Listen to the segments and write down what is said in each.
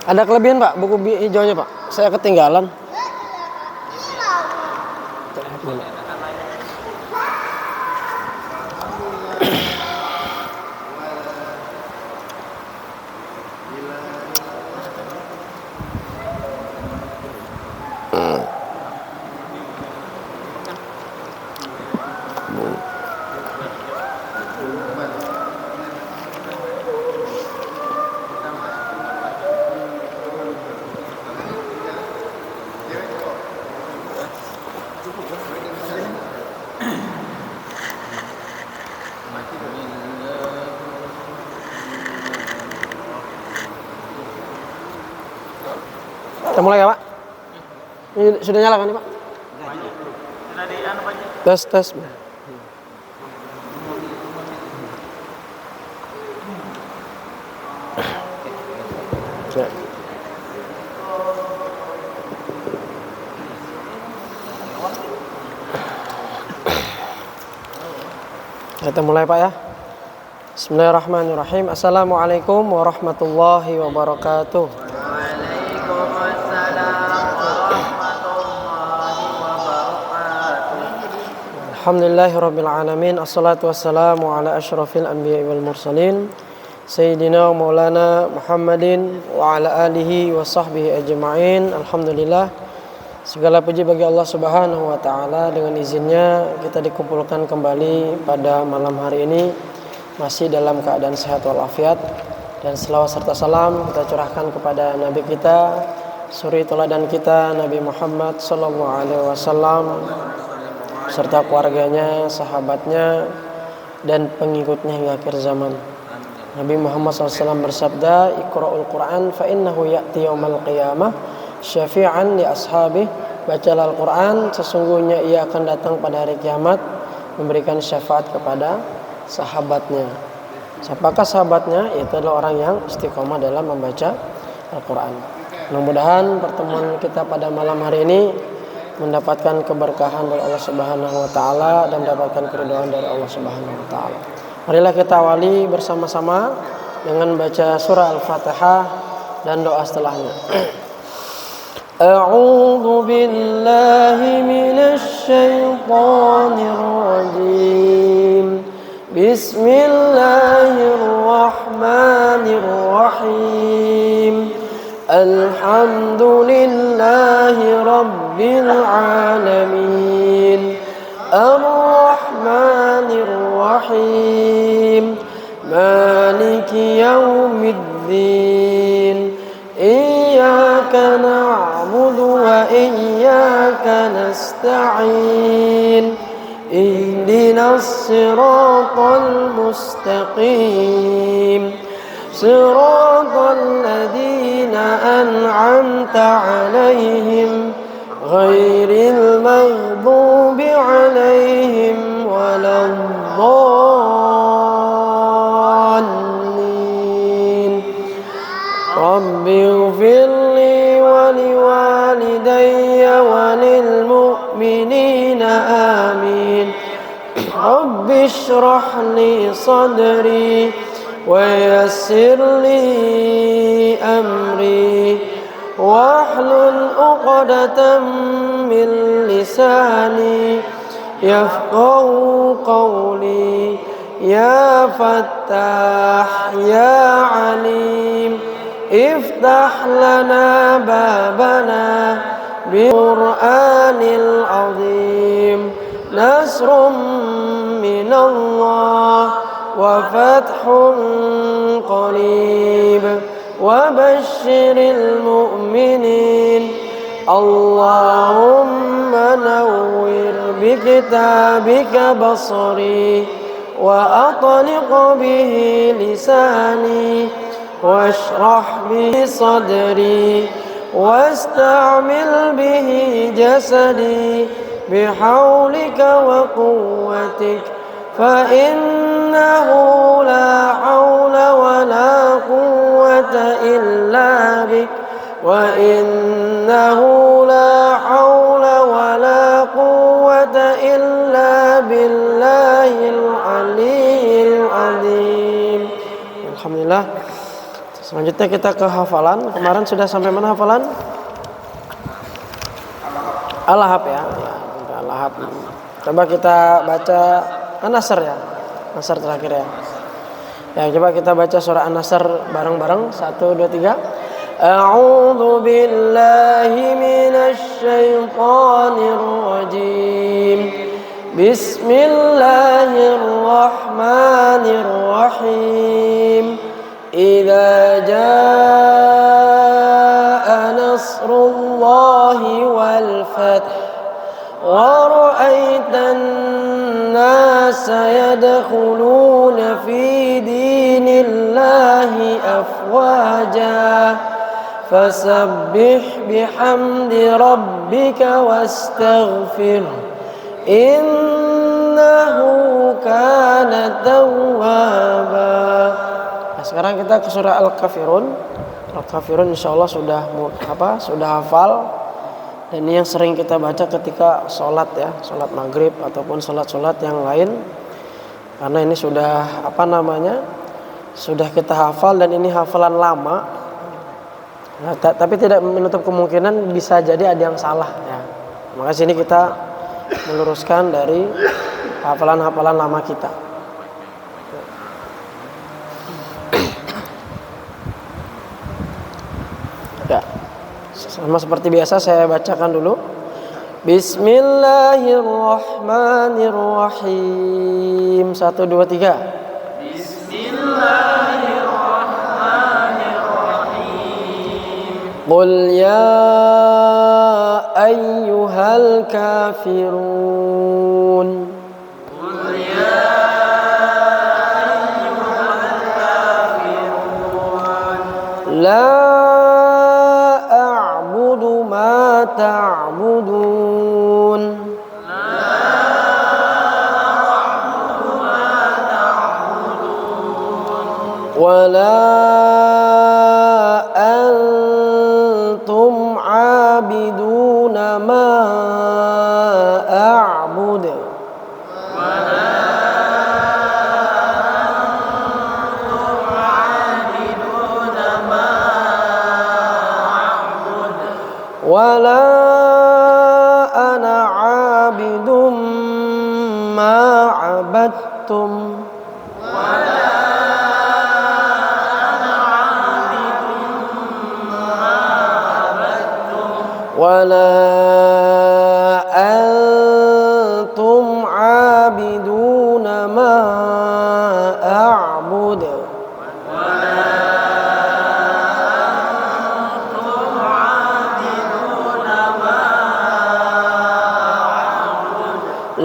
Ada kelebihan Pak, buku hijaunya Pak. Saya ketinggalan. Kita mulai ya Pak? Ini sudah nyala kan nih Pak? Tes. Kita mulai Pak ya. Bismillahirrahmanirrahim. Assalamualaikum warahmatullahi wabarakatuh. Alhamdulillahirabbil alamin. Assalatu wassalamu ala asyrafil anbiya'i wal mursalin sayyidina wa maulana Muhammadin wa ala alihi wa sahbihi ajma'in. Alhamdulillah, segala puji bagi Allah Subhanahu wa taala. Dengan izinnya kita dikumpulkan kembali pada malam hari ini masih dalam keadaan sehat walafiat, dan selawat serta salam kita curahkan kepada nabi kita, suri teladan kita, Nabi Muhammad sallallahu alaihi wasallam, serta keluarganya, sahabatnya, dan pengikutnya hingga akhir zaman. Nabi Muhammad SAW bersabda, Iqra'ul Qur'an fa innahu ya'ti yaumal qiyamah syafi'an li ashabih. Bacalah Al-Quran, sesungguhnya ia akan datang pada hari kiamat memberikan syafaat kepada sahabatnya. Siapakah sahabatnya? Itu adalah orang yang istiqomah dalam membaca Al-Quran. Mudah-mudahan pertemuan kita pada malam hari ini mendapatkan keberkahan dari Allah Subhanahu wa taala dan mendapatkan keridhaan dari Allah Subhanahu wa taala. Marilah kita awali bersama-sama dengan baca surah Al-Fatihah dan doa setelahnya. A'udzu billahi minasy syaithanir rajim. Bismillahirrahmanirrahim. Alhamdulillahi rabbil alamin. Ar-Rahmanir Rahim. Maliki yaumiddin. Iyyaka na'budu wa iyyaka nasta'in. Ihdinas siratal mustaqim. صراط الذين أنعمت عليهم غير المغضوب عليهم ولا الضالين. رب اغفر لي ولوالدي وللمؤمنين آمين. رب اشرح لي صدري ويسر لي أمري واحلل عقدة من لساني يفقهوا قولي. يا فتاح يا عليم افتح لنا بابنا بالقرآن العظيم. نصر من الله وفتح قريب وبشر المؤمنين. اللهم نور بكتابك بصري وأطلق به لساني واشرح به صدري واستعمل به جسدي بحولك وقوتك. فإنه لا حول ولا قوة إلا بك. وإنه لا حول ولا قوة إلا بالله العلي العظيم. Alhamdulillah. Selanjutnya kita ke hafalan. Kemarin sudah sampai mana hafalan? Al-Lahab ya. Al-Lahab. Coba kita baca An-Nasr ya. Nasr terakhir ya. Ya, coba kita baca surah An-Nasr bareng-bareng. 1, 2, 3. A'udzu billahi minasy syaithanir rajim. Bismillahirrahmanirrahim. Idza jaa nasrullahi wal fath wa ra'aitan nasa yadkhuluna fi dinillahi afwaja fasabbih bihamdi rabbika wastaghfir innahu kana tawwaba. Sekarang kita ke surah Al-Kafirun. Al-Kafirun insyaallah sudah hafal. Dan ini yang sering kita baca ketika sholat ya, sholat maghrib ataupun sholat-sholat yang lain. Karena ini sudah sudah kita hafal dan ini hafalan lama. Nah, tapi tidak menutup kemungkinan bisa jadi ada yang salah ya. Maka sini kita meluruskan dari hafalan-hafalan lama kita. Ya, sama seperti biasa saya bacakan dulu. Bismillahirrahmanirrahim. 1, 2, 3. Bismillahirrahmanirrahim. Qul ya ayyuhal kafirun. Qul ya ayyuhal kafirun. La ta'budun wala antum 'abiduna ma a'bud wala ana 'abidum ma 'abadtum wala antum 'abiduna ma a'bud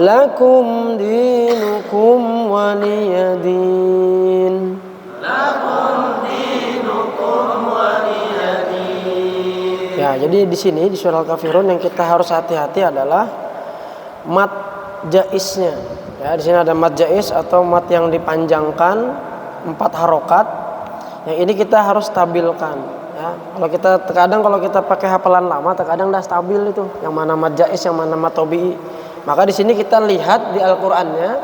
lakum dinukum waliyadin. Ya, jadi di sini di surah Al-Kafirun yang kita harus hati-hati adalah mat jaisnya. Ya, di sini ada mat jais atau mat yang dipanjangkan 4 harokat. Yang ini kita harus stabilkan. Ya, kalau kita pakai hafalan lama, terkadang dah stabil itu. Yang mana mat jais, yang mana mat tobi'i. Maka di sini kita lihat di Al-Qur'annya,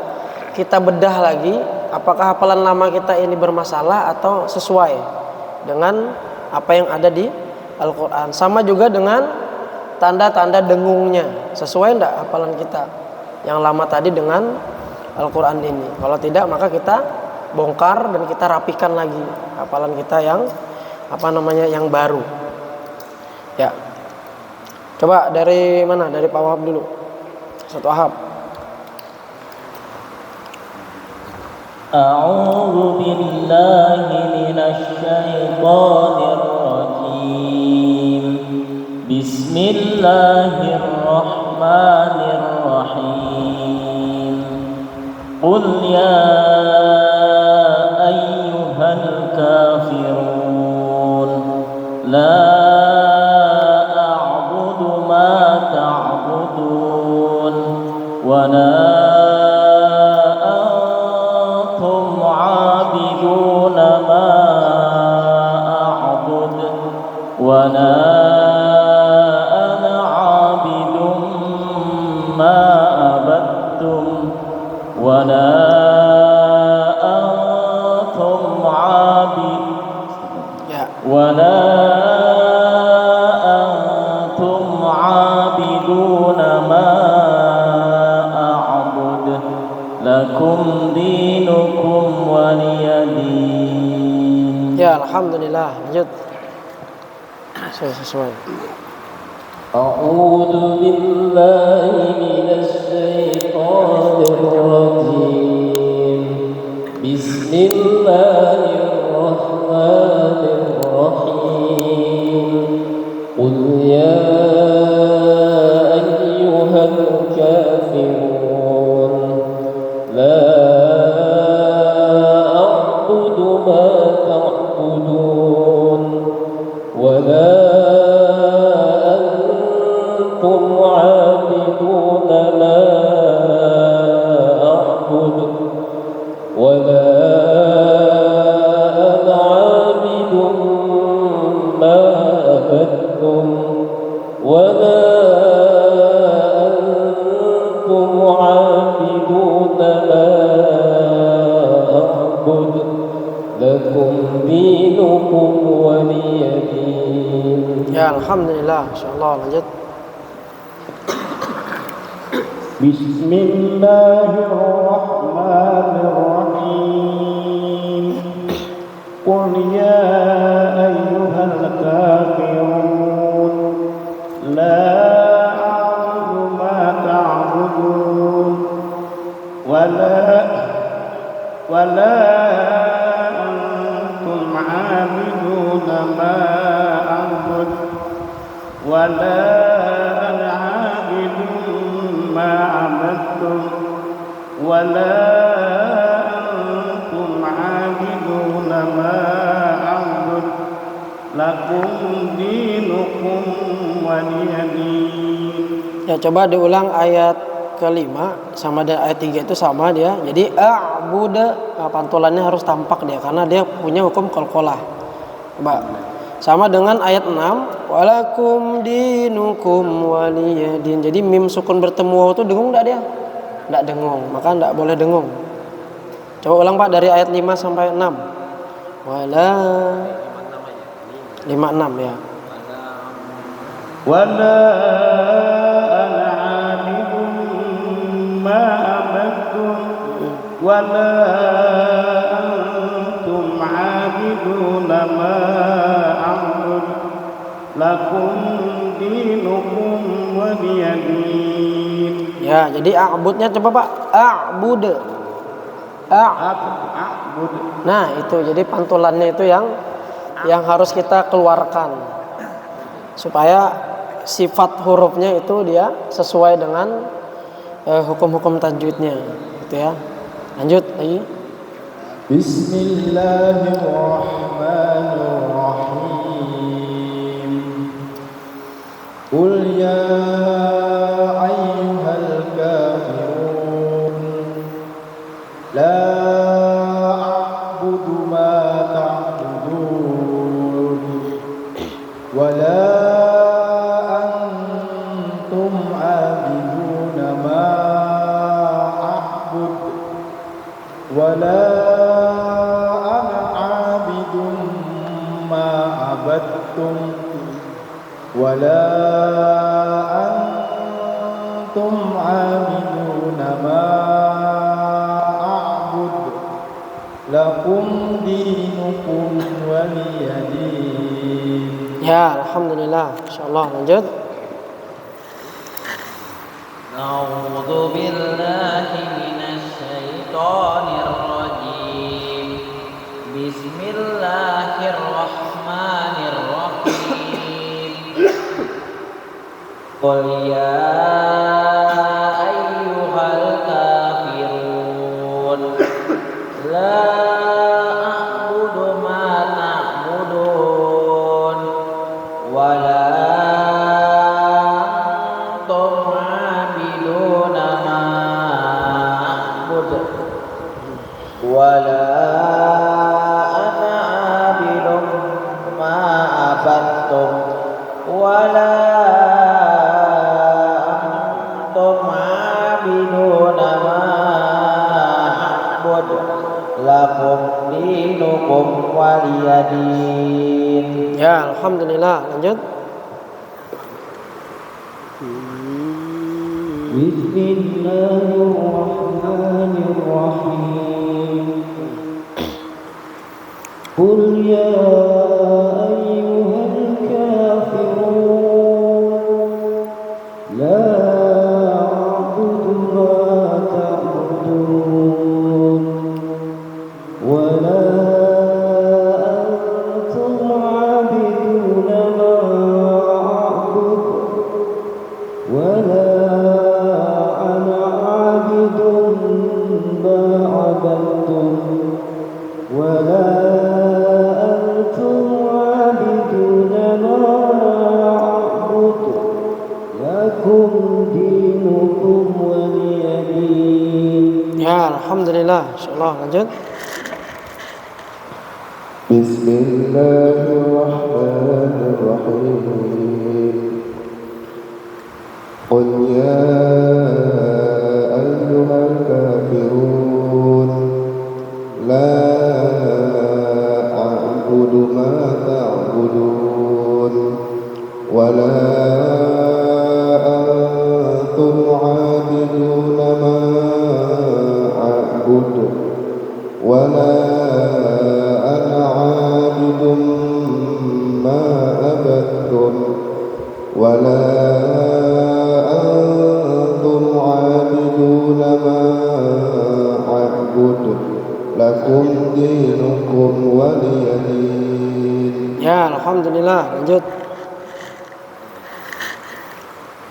kita bedah lagi apakah hafalan lama kita ini bermasalah atau sesuai dengan apa yang ada di Al-Qur'an. Sama juga dengan tanda-tanda dengungnya, sesuai enggak hafalan kita yang lama tadi dengan Al-Qur'an ini. Kalau tidak maka kita bongkar dan kita rapikan lagi hafalan kita yang yang baru. Ya. Coba dari mana? Dari Pak Wahab dulu. Satu Wahab. A'udzu billahi minasy syaithanir rajim. Bismillahirrahmanirrahim. Qul ya ayyuhal kafirun la a'budu ma ta'budun wa la antum 'abiduna ma a'bud wa la ana 'abidum ma abadtum wa la antum 'abid. Ya, lakum dinukum waliyadin. Ya, alhamdulillah. Lanjut. Sesuai. A'udzu billahi minasy syaithanir rajim. Bismillahirrahmanirrahim. Qul ya ayyuhal kafirun la a'budu ma ta'budun wa la أنتم عابدون ما أعبد ولا أنا عابد ما عبدتم ولا أنتم عابدون ما أعبد لكم دينكم ولي دين. Ya, alhamdulillah. Insyaallah. Lanjut. Bismillahirrahmanirrahim. Qul ya ayyuhal kafirun la a'budu ma ta'budun wala antum 'abiduna ma a'bud wala ana 'abidun ma 'abadtum wala antum 'abiduna ma a'bud lakum dinukum waliyadin. Ya, coba diulang ayat kelima sama dengan ayat 3 itu sama dia. Jadi a'budu, pantulannya harus tampak dia karena dia punya hukum qalqalah. Coba sama dengan ayat 6, walakum dinukum waliyadin. Jadi mim sukun bertemu waw itu dengung enggak dia? Enggak dengung, maka enggak boleh dengung. Coba ulang Pak dari ayat 5 sampai 6. Wala 56 ya. Wala ana 'abidun ma abadtum wala antum 'abiduna ma a'bud lakum dinukum waliyadin. Ya, jadi a'budnya coba Pak. A'bud. A'bud. Nah, itu jadi pantulannya itu yang harus kita keluarkan supaya sifat hurufnya itu dia sesuai dengan hukum-hukum tajwidnya gitu ya. Lanjut lagi. Bismillahirrahmanirrahim. Qul ya ayyuhal kafirun la a'budu ma ta'budun wa la antum 'abiduna ma a'bud wa la ana 'abidun ma 'abadtum wa la antum 'abiduna ma a'bud lakum dinukum waliyadin. Ya, alhamdulillah. Insyaallah lanjut. A'udzu billahi minasy syaithanir rajim. Bismillahirrahmanirrahim. Qul ya ayyuhal kafirun la a'budu ma ta'budun wala antum 'abiduna ma a'bud wala ana 'abidun ma 'abadtum wala antum 'abiduna ma a'bud lakum dinukum waliyadin. Ya, alhamdulillah. Lanjut. Bismillahirrahmanirrahim. Ya, alhamdulillah. Insyaallah lanjut. Bismillahirrahmanirrahim. Qul ya ayyuhal kafirun la a'budu ma ta'budun wa la antum 'abiduna ma a'budu wa la ana 'abidun ma abadtum wa la antum 'abiduna ma a'budu lakum dinukum waliyadin. Ya, alhamdulillah lanjut.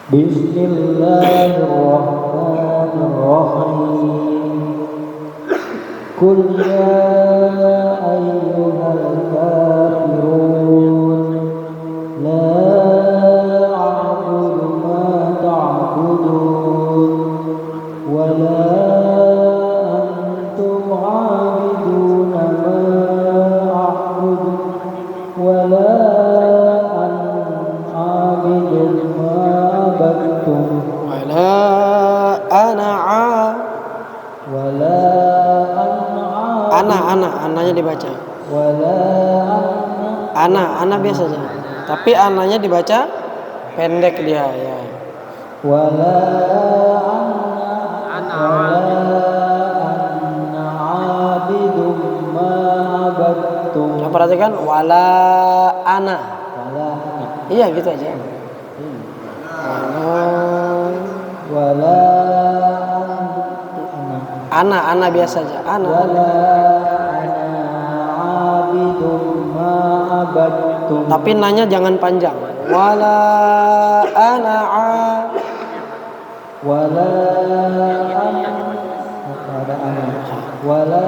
Bismillahirrahmanirrahim. Qul ya ayyuhal kafirun la a'budu ma ta'budun wa la antum 'abiduna ma a'budu wa la ana 'abidun ma abadtum Wala ananya dibaca. Ana biasa aja. Tapi ananya dibaca pendek dia ya. wala anna abidum ma abadtum. Yang perhatikan wala ana. Iya gitu aja. Wala Ana biasa aja. Ana. abidum ma abadtum. Tapi nanya jangan panjang. Wala ana Wala wala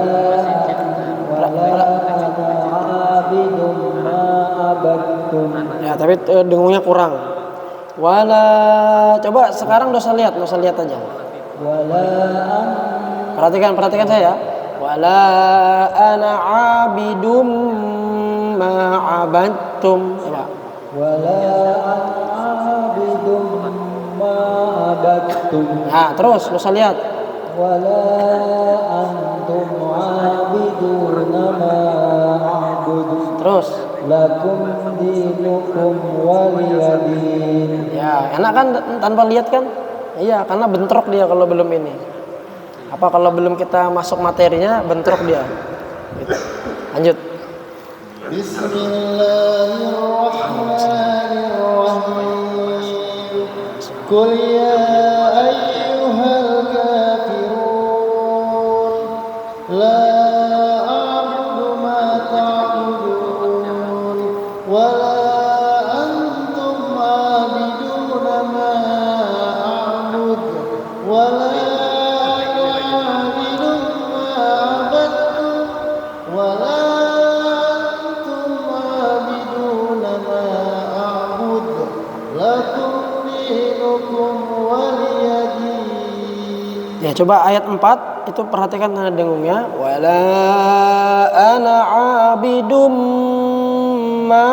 abidum ma abadtum. Ya, tapi dengungnya kurang. Wala, coba sekarang dosa lihat aja. Wala Perhatikan saya. Wala ana abidum ma abadtum. Coba. wala abidum ma abadtum. Nah, terus dosa lihat. Wala antum abiduna ma a'budu Terus. lakum dinukum waliyadin. Ya, enak kan tanpa lihat kan? Iya, karena bentrok dia kalau belum ini. Apa kalau belum kita masuk materinya bentrok dia. Gitu. Lanjut. Bismillahirrahmanirrahim. Qul ya ayyuhal kafirun la a'budu ma ta'budun wa la antum 'abiduna ma a'budu wa la Ya, coba ayat 4 itu perhatikan tanda dengungnya. Wala ana abidum ma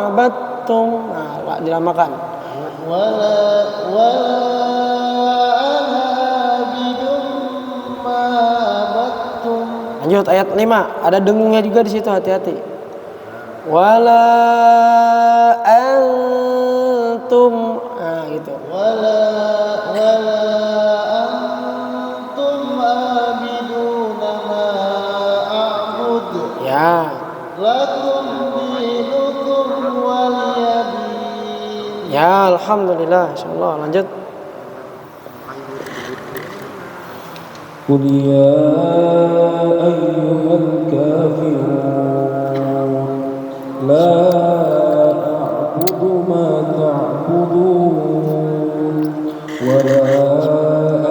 abattum. Nah, dilamakan. Wala ana abidum ma abattum. Lanjut ayat 5, ada dengungnya juga di situ, hati-hati. Wala antum. Nah, gitu. Wala antum abiduna ma a'budu. Ya. Lakum dinukum waliyadin. Ya, alhamdulillah. Insyaallah lanjut. قل يا أيها الكافرون لا أعبد ما تعبدون ولا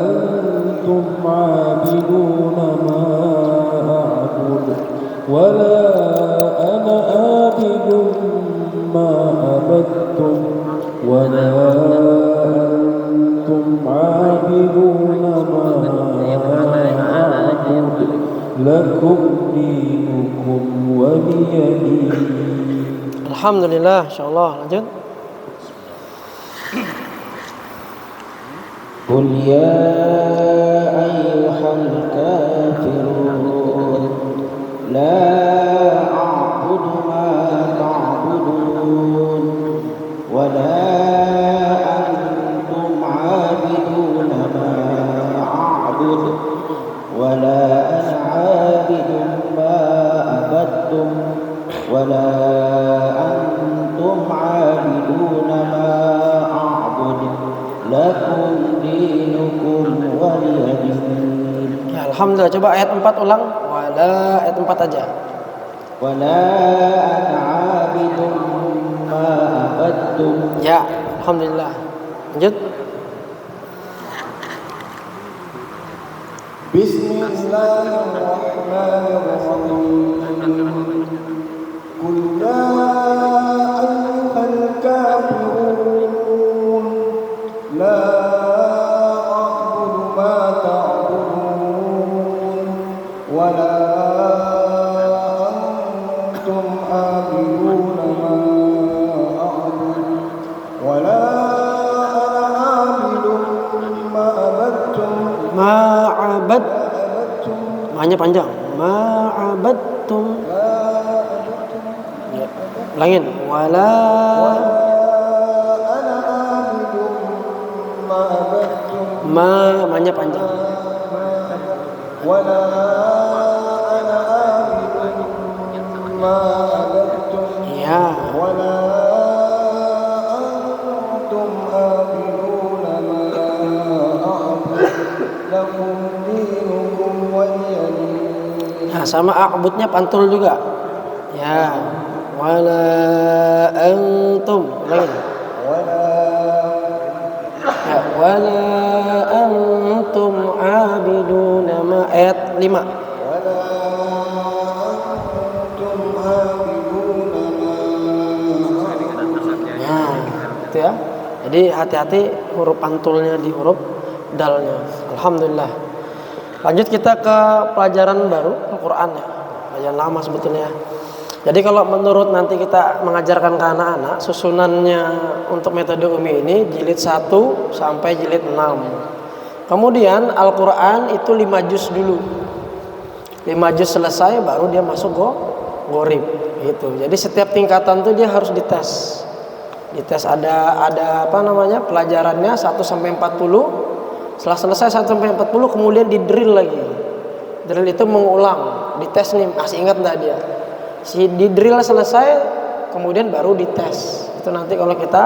أنتم عابدون ما أعبد ولا أنا عابد ما عبدتم ولا أنتم عابدون ما أعبد lakum dinukum waliyadin. Alhamdulillah, insyaallah. Lanjut. Qul ya ayyuhal kafirun la a'budu ma ta'budun wa la antum 'abiduna ma a'budu wa la ana 'abidun ma abadtum wa la antum 'abiduna ma a'budu lakum dinukum waliyadin. Ya, alhamdulillah. Coba ayat 4 ulang. Wala ayat 4 aja. Wala ana 'abidun ma abadtum. Ya, alhamdulillah. Lanjut. Bismillahirrahmanirrahim. Qul ya ayyuhal kafirun la a'budu ma ta'budun wa la antum 'abiduna ma a'budu wa la ana 'abidun ma abadtum Ma'abad. Mahnya panjang. Ma'abadtum. Ya. Ulangin. Wala ana 'abidun ma abadtum mahnya panjang. wa la ana 'abidun ma abadtum Ya. wa la antum 'abiduna ma a'budu lakum dinukum waliyadin. Nah, sama a'budnya pantul juga. Ya. Wala antum. Ulangin. Ya. Wala antum abiduna ma ayat 5. ولا أنتم عابدون ما Nah, itu ya. Jadi hati-hati huruf pantulnya di huruf dalnya. Alhamdulillah. Lanjut kita ke pelajaran baru Al-Qur'an ya. Pelajaran lama sebetulnya. Jadi kalau menurut nanti kita mengajarkan ke anak-anak, susunannya untuk metode Umi ini jilid 1 sampai jilid 6. Kemudian Al-Qur'an itu 5 juz dulu. 5 juz selesai baru dia masuk Gharib gitu. Jadi setiap tingkatan tuh dia harus dites. Dites ada apa namanya? Pelajarannya 1 sampai 40. Setelah selesai 1 sampai 40 kemudian di drill lagi. Drill itu mengulang, dites nih masih ingat enggak dia. Si di drill selesai kemudian baru dites. Itu nanti kalau kita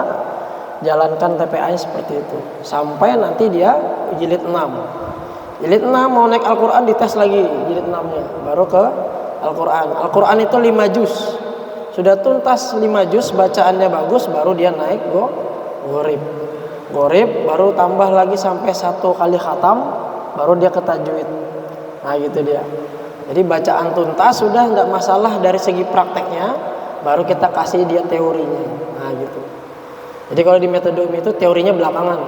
jalankan TPA seperti itu. Sampai nanti dia jilid 6. Jilid 6 mau naik Al-Qur'an dites lagi jilid 6-nya. Baru ke Al-Qur'an. Al-Qur'an itu 5 juz. Sudah tuntas 5 juz, bacaannya bagus, baru dia naik Gharib. Gharib baru tambah lagi sampai 1 kali khatam, baru dia ke tajwid. Nah gitu dia. Jadi bacaan tuntas sudah nggak masalah dari segi prakteknya, baru kita kasih dia teorinya. Nah gitu. Jadi kalau di metode Umi itu teorinya belakangan.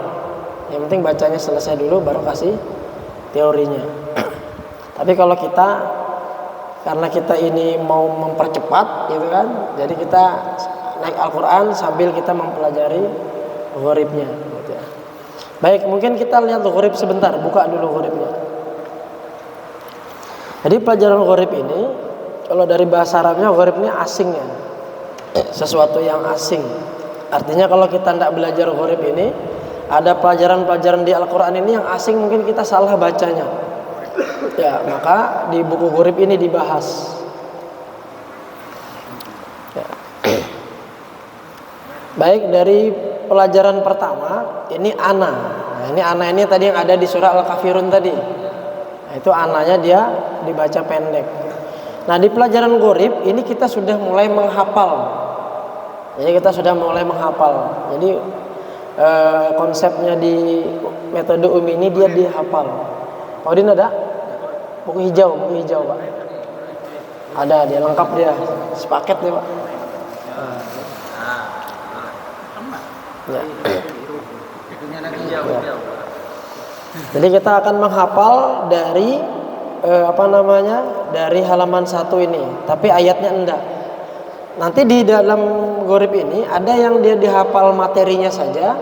Yang penting bacanya selesai dulu, baru kasih teorinya. Tapi kalau kita, karena kita ini mau mempercepat gitu kan, jadi kita naik Al-Quran sambil kita mempelajari Gharibnya gitu ya. Baik, mungkin kita lihat Gharib sebentar, buka dulu Gharibnya. Jadi pelajaran Gharib ini, kalau dari bahasa Arabnya Gharib ini asing ya, sesuatu yang asing. Artinya kalau kita tidak belajar Gharib ini, ada pelajaran-pelajaran di Al-Quran ini yang asing, mungkin kita salah bacanya. Ya, maka di buku Gharib ini dibahas. Ya. Baik, dari pelajaran pertama ini ana. Nah, ini ana ini tadi yang ada di surah Al-Kafirun tadi. Nah, itu ananya dia dibaca pendek. Nah, di pelajaran Gharib ini kita sudah mulai menghafal. Jadi kita sudah mulai menghafal. Jadi konsepnya di metode Umi ini dia dihafal. Pak Udin ada? Buku hijau Pak. Ada, dia lengkap dia. Sepaket dia Pak. Ya. Ya. Jadi kita akan menghafal dari dari halaman 1 ini, tapi ayatnya enggak. Nanti di dalam gorib ini ada yang dia dihafal materinya saja,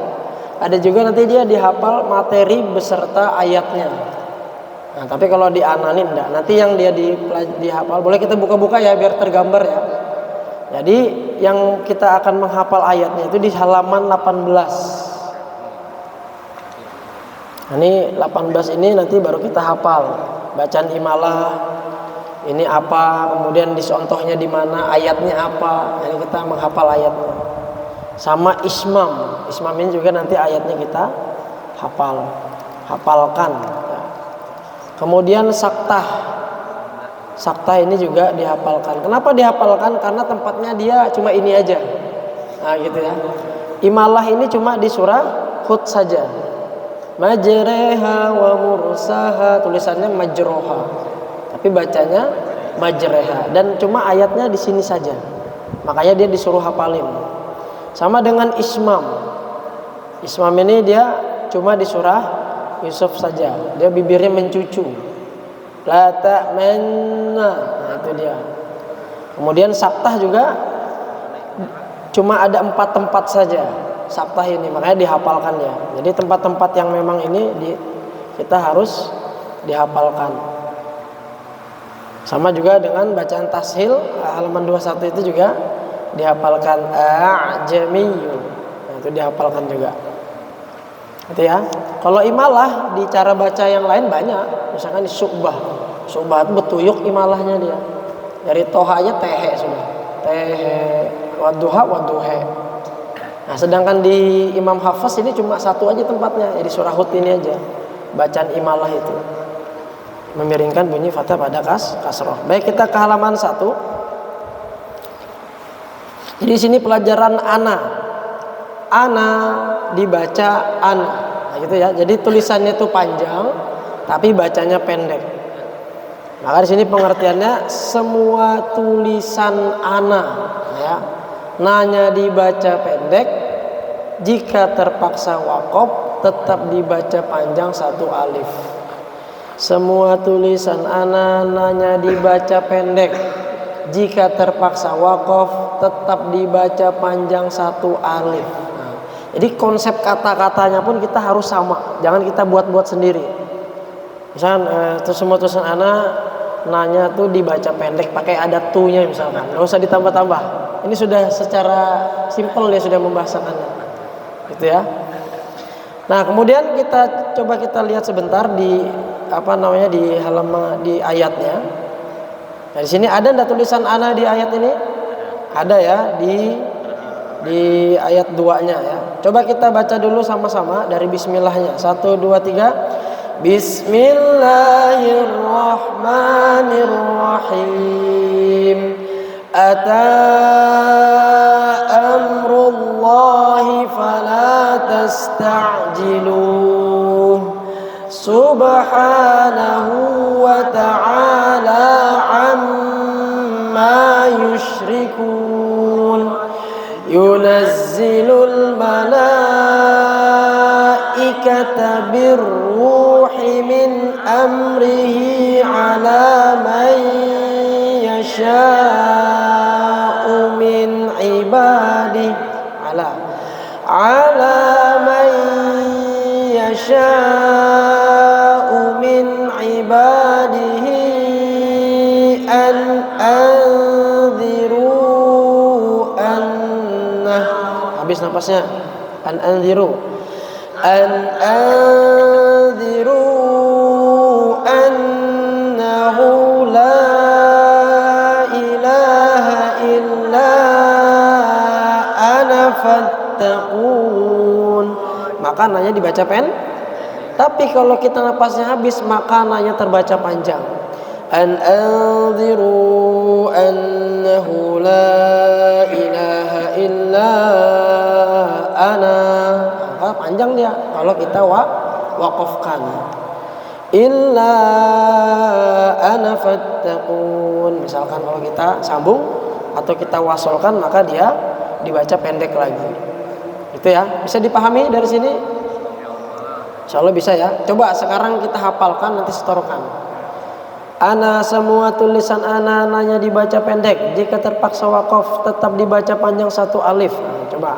ada juga nanti dia dihafal materi beserta ayatnya. Nah, tapi kalau di Ananin enggak. Nanti yang dia dihafal, boleh kita buka-buka ya biar tergambar ya. Jadi yang kita akan menghafal ayatnya itu di halaman 18. Nah, ini 18 ini nanti baru kita hafal. Bacaan imalah ini apa, kemudian disontohnya di mana, ayatnya apa. Jadi kita menghafal ayatnya. Sama ismam. Ismam ini juga nanti ayatnya kita hafalkan. Kemudian saktah. Saktah ini juga dihafalkan. Kenapa dihafalkan? Karena tempatnya dia cuma ini aja. Nah, gitu ya. Imalah ini cuma di surah Hud saja. Majreha wa mursaha, tulisannya majroha, tapi bacanya majreha, dan cuma ayatnya di sini saja. Makanya dia disuruh hafalin. Sama dengan ismam. Ismam ini dia cuma di surah Yusuf saja. Dia bibirnya mencucu. La ta'manna. Nah, itu dia. Kemudian saktah juga cuma ada 4 tempat saja. Saktah ini, makanya dihafalkan ya. Jadi tempat-tempat yang memang ini kita harus dihafalkan. Sama juga dengan bacaan tashil halaman 21 itu juga dihafalkan a'jamiyun. Nah, itu dihafalkan juga. Gitu ya. Kalau imalah di cara baca yang lain banyak. Misalkan di Syu'bah. Syu'bah itu betuyuk imalahnya dia. Dari tohanya tehe sudah. Tehe, waduha, waduhe. Nah, sedangkan di Imam Hafaz ini cuma satu aja tempatnya, jadi surah Hud ini aja. Bacaan imalah itu memiringkan bunyi fathah pada kasroh. Baik, kita ke halaman 1. Jadi sini pelajaran ana. Ana dibaca ana. Nah, gitu ya. Jadi tulisannya itu panjang tapi bacanya pendek. Maka di sini pengertiannya semua tulisan ana ya. Nanya dibaca pendek, jika terpaksa wakof tetap dibaca panjang 1 alif. Semua tulisan ana nanya dibaca pendek, jika terpaksa wakof tetap dibaca panjang 1 alif. Nah, jadi konsep kata-katanya pun kita harus sama, jangan kita buat-buat sendiri. Misalnya semua tulisan ana nanya tuh dibaca pendek pakai ada tunya misalkan, nggak usah ditambah-tambah. Ini sudah secara simpel dia sudah membahasakannya, gitu ya. Nah, kemudian kita lihat sebentar di di halaman di ayatnya. Nah, di sini ada enggak tulisan ana di ayat ini? Ada ya di ayat 2-nya ya. Coba kita baca dulu sama-sama dari bismillahnya. 1 2 3. Bismillahirrahmanirrahim. Ata amrullahi fala tasta'jiluh. Subhanahu wa ta'ala amma yushrikun. Yunazzilul malaikata birruhi min amrihi ala man yasha'u min ibadihi ala man yasha'u min ibadihi an anziru annah. Habis napasnya. An anziru annahu la ilaha illa ana fattaqun. Makanannya dibaca tapi kalau kita napasnya habis makanannya terbaca panjang. An anziru annahu la ilaha illa ana. Panjang dia kalau kita waqafkan. Illa ana fattaqun. Misalkan kalau kita sambung atau kita wasolkan maka dia dibaca pendek lagi. Itu ya, bisa dipahami dari sini? Insyaallah bisa ya. Coba sekarang kita hafalkan nanti setorkan. Ana semua tulisan ana nanya dibaca pendek. Jika terpaksa wakaf tetap dibaca panjang satu alif. Nah, coba.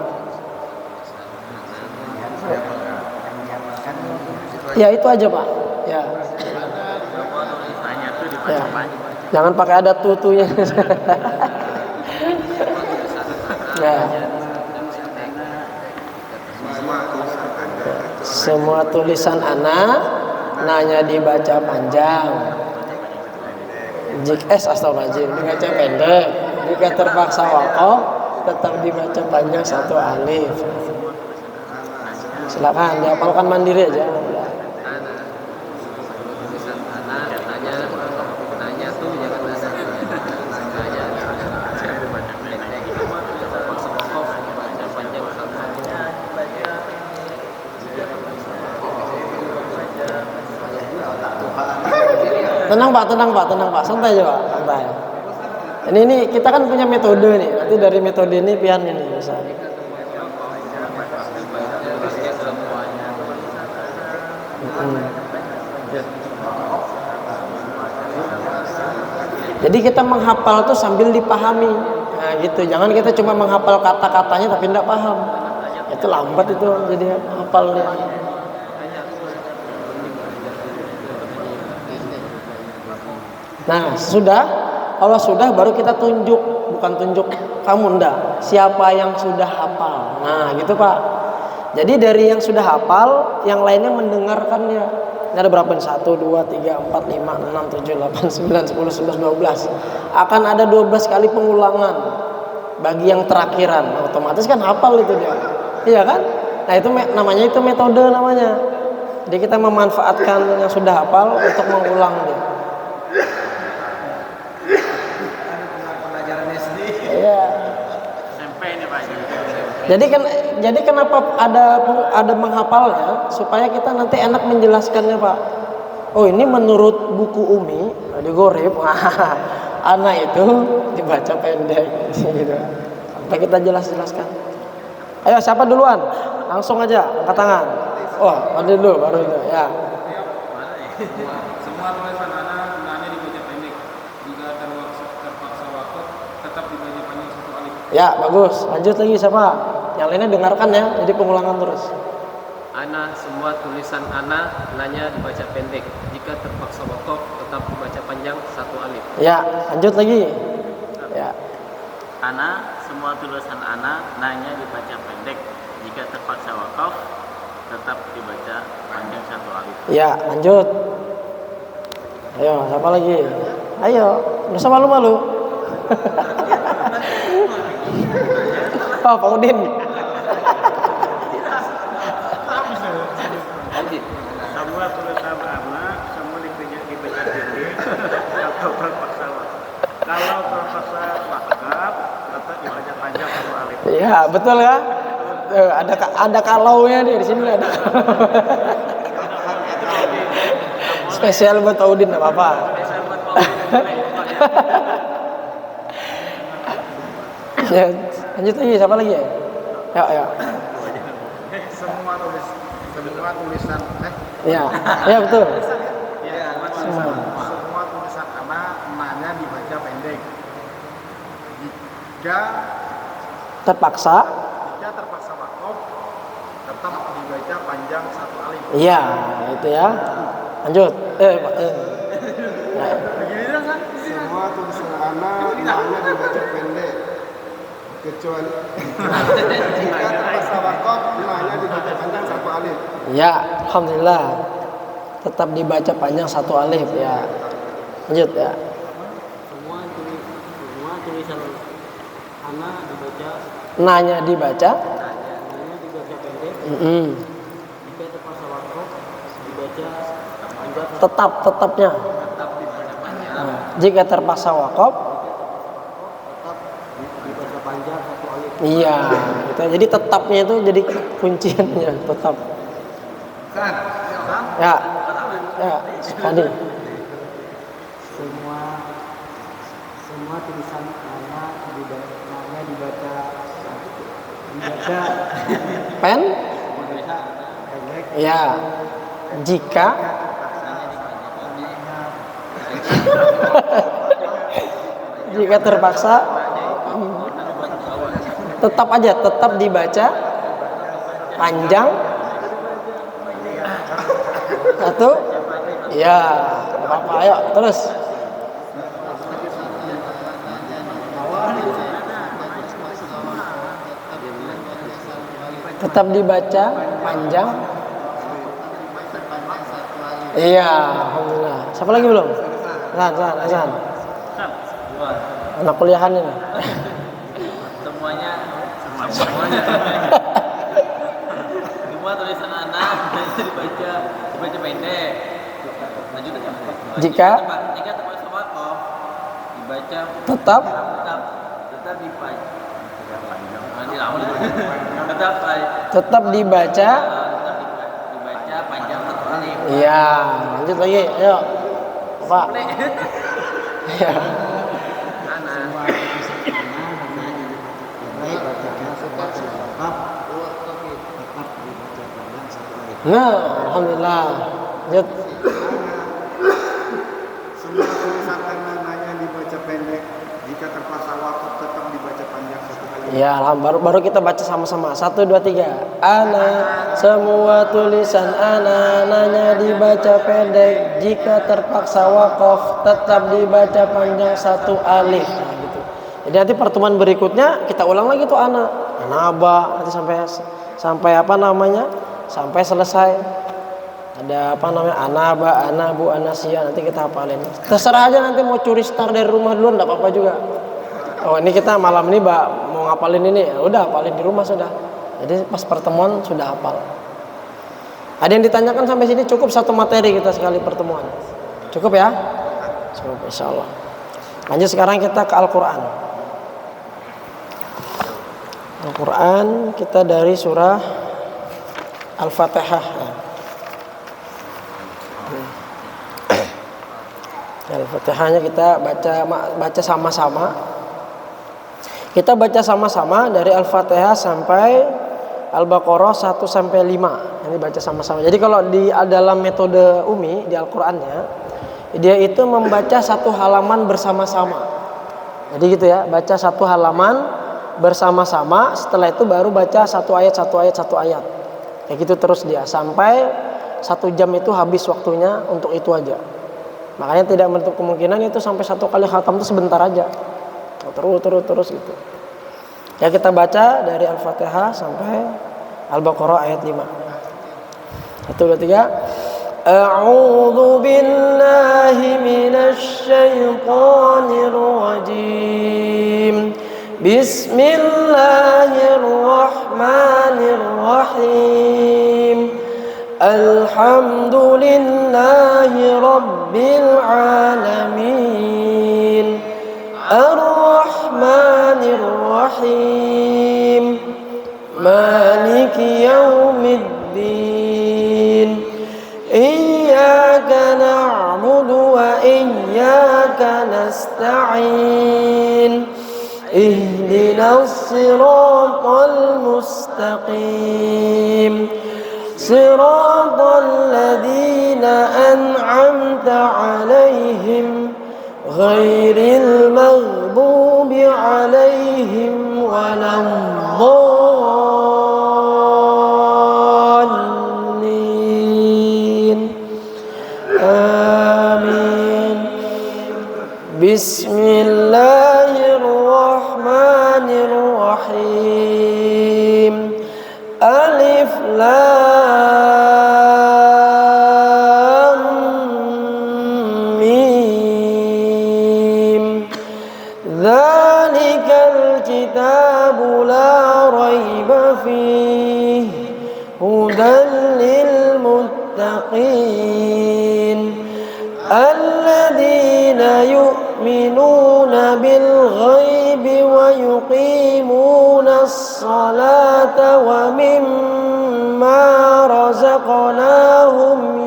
Ya itu aja Pak. Ya. Ya. Jangan pakai ada tutunya. Ya. Semua tulisan ana nanya dibaca panjang. Jika astagfirullahaladzim dibaca pendek. Jika terpaksa wakaf tetap dibaca panjang satu alif. Silakan dihafalkan mandiri aja. Tenang Pak, santai aja Pak, santai. Ini kita kan punya metode nih. Nanti dari metode ini pian ini bisa. Jadi kita menghafal tuh sambil dipahami. Nah, gitu. Jangan kita cuma menghafal kata-katanya tapi tidak paham. Itu lambat itu jadi hafal dia. Nah, kalau sudah baru kita tunjuk, bukan tunjuk kamu ndak, siapa yang sudah hafal. Nah, gitu Pak. Jadi dari yang sudah hafal, yang lainnya mendengarkannya. Ini ada berapa nih? 1, 2, 3, 4, 5, 6, 7, 8, 9, 10, 11, 12. Akan ada 12 kali pengulangan bagi yang terakhiran. Nah, otomatis kan hafal itu dia. Iya kan? Nah, itu namanya metode namanya. Jadi kita memanfaatkan yang sudah hafal untuk mengulang dia. Jadi kenapa ada menghafalnya supaya kita nanti enak menjelaskannya Pak. Oh ini menurut buku Umi di Gorib, anak itu dibaca pendek gitu. Sampai kita jelaskan. Ayo siapa duluan? Langsung aja angkat tangan. Oh ada dulu baru itu ya. Semua tulisan anak nanya dibaca pendek. Jika terpaksa wakaf tetap dibaca panjang satu alif. Ya bagus. Lanjut lagi siapa? Yang lainnya dengarkan ya. Jadi pengulangan terus. Ana semua tulisan ana nanya dibaca pendek. Jika terpaksa wakaf tetap dibaca panjang satu alif. Ya lanjut lagi. Ya. Ana semua tulisan ana nanya dibaca pendek. Jika terpaksa wakaf tetap dibaca panjang satu alif. Ya lanjut. Ayo siapa lagi? Ayo nggak usah malu-malu. Oh Pak Udin. Semua tulisan anak semua dibaca pendek atau terpaksa wakaf. Kalau terpaksa wakaf tetap dibaca panjang satu alif. Iya betul ya. Ada kalaunya nih di sini ada. Spesial buat Pak Udin nggak apa-apa. Ya, lanjut lagi siapa lagi ya? Ya. Semua tulisan Ya, ya betul. semua tulisan anak nanya dibaca pendek. Jika Terpaksa. wakaf tetap dibaca panjang satu alif. Iya, itu ya. Lanjut. Ya. Semua tulisan anak nanya dibaca pendek. Kecuali jika terpaksa wakaf nanya dibaca panjang satu alif. Ya, alhamdulillah. Tetap dibaca panjang satu alif ya. Lanjut ya. Semua tulisan anak dibaca Nanya dibaca. pendek. Jika terpaksa wakaf dibaca panjang Tetapnya. Nah, jika terpaksa wakaf. dibaca panjang satu alif. Iya, gitu. Jadi tetapnya itu jadi kunciannya tetap. Ya, tadi. Semua tulisan anak dibaca Pen? pendek. Ya. Jika Jika terpaksa tetap aja, tetap dibaca panjang. Satu, ya, apa-apa, ayo terus. Tetap dibaca panjang. Iya, alhamdulillah. Siapa lagi belum? Hasan. Anak kuliahan ini. Semuanya. Semua tulisan anak dibaca pendek. Lanjut aja. Jika terpaksa wakaf dibaca tetap dibaca. tetap dibaca. Dibaca panjang satu alif. Iya, lanjut lagi. Ayo. Pak. Ya. Nah, alhamdulillah. Lanjut. Semua tulisan anaknya dibaca pendek. Jika terpaksa wakaf tetap dibaca panjang satu kali. Ya, baru kita baca sama-sama. 1, 2, 3. Ana, semua tulisan anaknya dibaca pendek. Jika terpaksa wakaf tetap dibaca panjang satu alif. Nah, gitu. Jadi nanti pertemuan berikutnya kita ulang lagi tuh anaba nanti sampai apa namanya? Sampai selesai. Ada apa namanya? Anaba, anabu, anasia, nanti kita hafalin. Terserah aja nanti mau curi star dari rumah dulu enggak apa-apa juga. Oh, ini kita malam ini mau ngapalin ini, ya udah hafalin di rumah sudah. Jadi pas pertemuan sudah hafal. Ada yang ditanyakan sampai sini? Cukup satu materi kita sekali pertemuan. Cukup ya? Cukup, insyaallah. Lanjut sekarang kita ke Al-Qur'an. Al-Qur'an kita dari surah Al-Fatihah. Al-Fatihahnya kita baca sama-sama. Kita baca sama-sama dari Al-Fatihah sampai Al-Baqarah 1 sampai 5. Ini baca sama-sama. Jadi kalau di dalam metode Umi di Al-Qur'annya, dia itu membaca satu halaman bersama-sama. Jadi gitu ya, baca satu halaman bersama-sama, setelah itu baru baca satu ayat. Kayak gitu terus dia sampai 1 jam itu habis waktunya untuk itu aja. Makanya tidak menutup kemungkinan itu sampai 1 kali khatam itu sebentar aja. Terus gitu. Ya kita baca dari Al-Fatihah sampai Al-Baqarah ayat 5. 1, 2, 3. A'udzu billahi minasy syaithanir rajim. Bismillahirrahmanirrahim. Alhamdulillahi rabbil alamin. Ar-Rahmanir Rahim. Maliki yaumiddin. Iyyaka na'budu wa iyyaka nasta'in. Ihdinas siratal mustaqim. Siratal ladzina an'amta 'alaihim ghairil maghdubi 'alaihim waladdallin. Amin. Bismillahirrahmanirrahim. Alif Lam Mim. Dzalikal kitabu la raiba fihi hudan lil muttaqin alladzina yu'minuna bil ghaibi wa yuqimuna as-salata wa mimma razaqnahum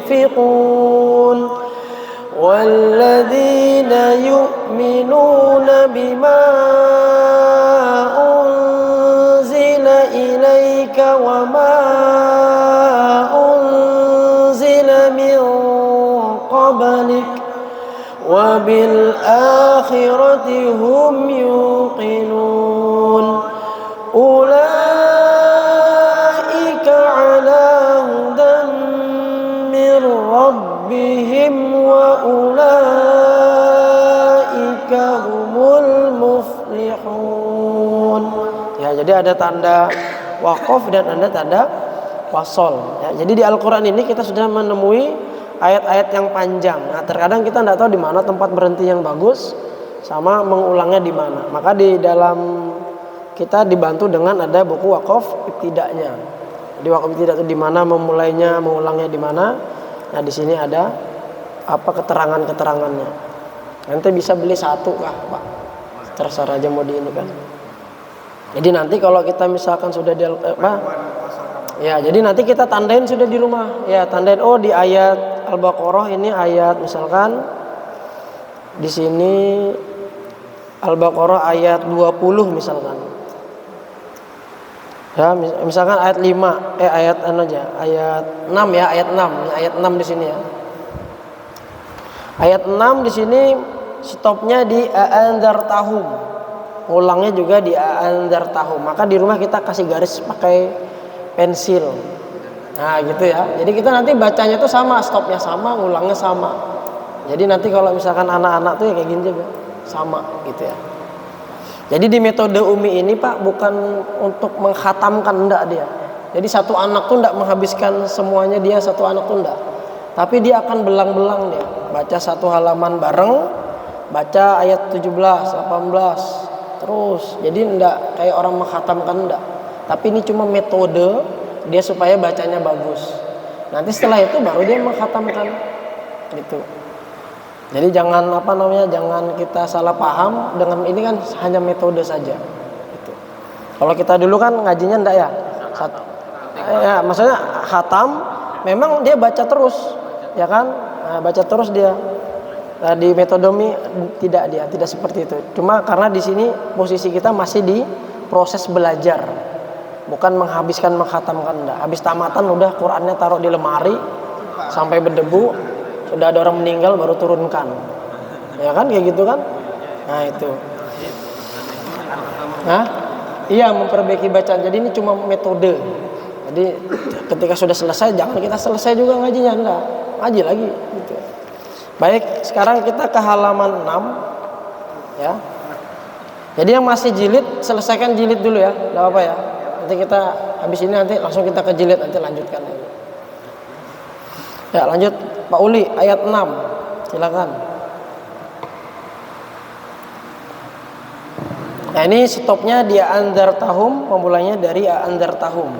yunfiqun walladzina yu'minuna bima unzila ilayka wa ma unzila min qablik وبالآخرة هم يوقنون أولئك على هدى من ربهم وأولئك هم المفلحون. Ya, jadi ada tanda waqaf dan ada tanda wasol. Ya, jadi di Al-Quran ini kita sudah menemui ayat-ayat yang panjang. Nah, terkadang kita tidak tahu di mana tempat berhenti yang bagus, sama mengulangnya di mana. Maka di dalam kita dibantu dengan ada buku waqaf ibtida'nya. Di waqaf ibtida' itu di mana memulainya, mengulangnya di mana. Nah, di sini ada apa keterangan-keterangannya. Nanti bisa beli satu kah, Pak? Terserah aja mau di ini kan. Jadi nanti kalau kita misalkan sudah di ya, jadi nanti kita tandain sudah di rumah. Ya, tandain di ayat Al-Baqarah ini ayat misalkan di sini Al-Baqarah ayat 20 misalkan. Ya, misalkan ayat 5 ayat ayat 6 ya, ayat 6. Ini ayat 6 di sini ya. Ayat 6 di sini stopnya di a'anzartahum. Ulangnya juga di a'anzartahum. Maka di rumah kita kasih garis pakai pensil. Nah, gitu ya. Jadi kita nanti bacanya tuh sama, stopnya sama, ulangnya sama. Jadi nanti kalau misalkan anak-anak tuh ya kayak gini juga, sama gitu ya. Jadi di metode Umi ini Pak bukan untuk menghatamkan, enggak dia. Jadi satu anak tuh enggak menghabiskan semuanya dia, satu anak tuh enggak. Tapi dia akan belang-belang dia. Baca satu halaman bareng, baca ayat 17, 18 terus. Jadi enggak kayak orang menghatamkan, enggak. Tapi ini cuma metode dia supaya bacanya bagus. Nanti setelah itu baru dia menghatamkan gitu. Jadi jangan jangan kita salah paham dengan ini kan hanya metode saja gitu. Kalau kita dulu kan ngajinya enggak ya? Ya, maksudnya khatam memang dia baca terus, ya kan? Nah, baca terus dia. Nah, di metodomi tidak seperti itu. Cuma karena di sini posisi kita masih di proses belajar, bukan menghatamkan enggak. Habis tamatan udah Qurannya taruh di lemari sampai berdebu, sudah ada orang meninggal baru turunkan. Ya kan kayak gitu kan? Nah, itu. Iya, memperbaiki bacaan. Jadi ini cuma metode. Jadi ketika sudah selesai jangan kita selesai juga ngajinya, enggak. Ngaji lagi gitu. Baik, sekarang kita ke halaman 6 ya. Jadi yang masih jilid selesaikan jilid dulu ya, enggak apa-apa ya. Nanti kita habis ini nanti langsung kita ke jilid, nanti lanjutkan lagi. Ya, lanjut Pak Uli ayat 6. Silakan. Nah, ini stopnya di a'anzartahum, memulainya dari a'anzartahum.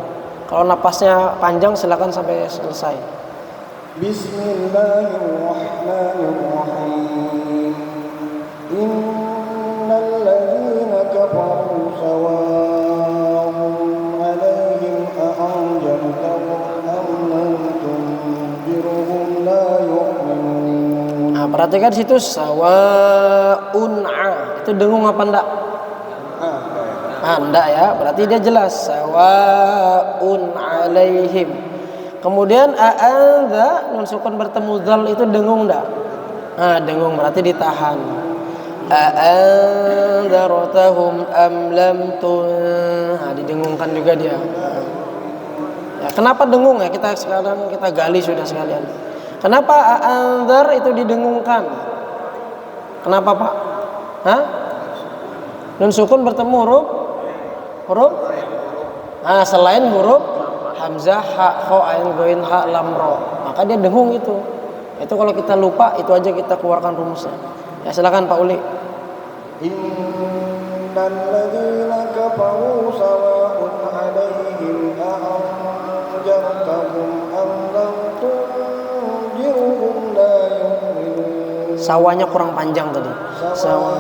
Kalau napasnya panjang silakan sampai selesai. Bismillahirrahmanirrahim. Innal ladzina kafaru sawa'un 'alaihim a'anzartahum am lam tunzirhum la yu'minun. Nah, perhatikan situ sawa'un itu dengung apa enggak? Enggak ya, berarti dia jelas sawa'un 'alaihim. Kemudian a'adza nun sukun bertemu zal itu dengung enggak? Nah, dengung berarti ditahan. A'anzartahum am lam didengungkan juga dia. Ya, kenapa dengung ya? Sekarang kita gali sudah sekalian. Kenapa a'anzar itu didengungkan? Kenapa, Pak? Nun sukun bertemu huruf? Nah, selain huruf hamzah, ha, kho, ain, ghain, ha, lam, ro. Maka dia dengung itu. Itu kalau kita lupa, itu aja kita keluarkan rumusnya. Ya, silakan Pak Uli. Innal ladzina kafaru sawa'un 'alaihim a'anzartahum am lam tunzirhum la yu'minun. Sawanya kurang panjang tadi. Sawa.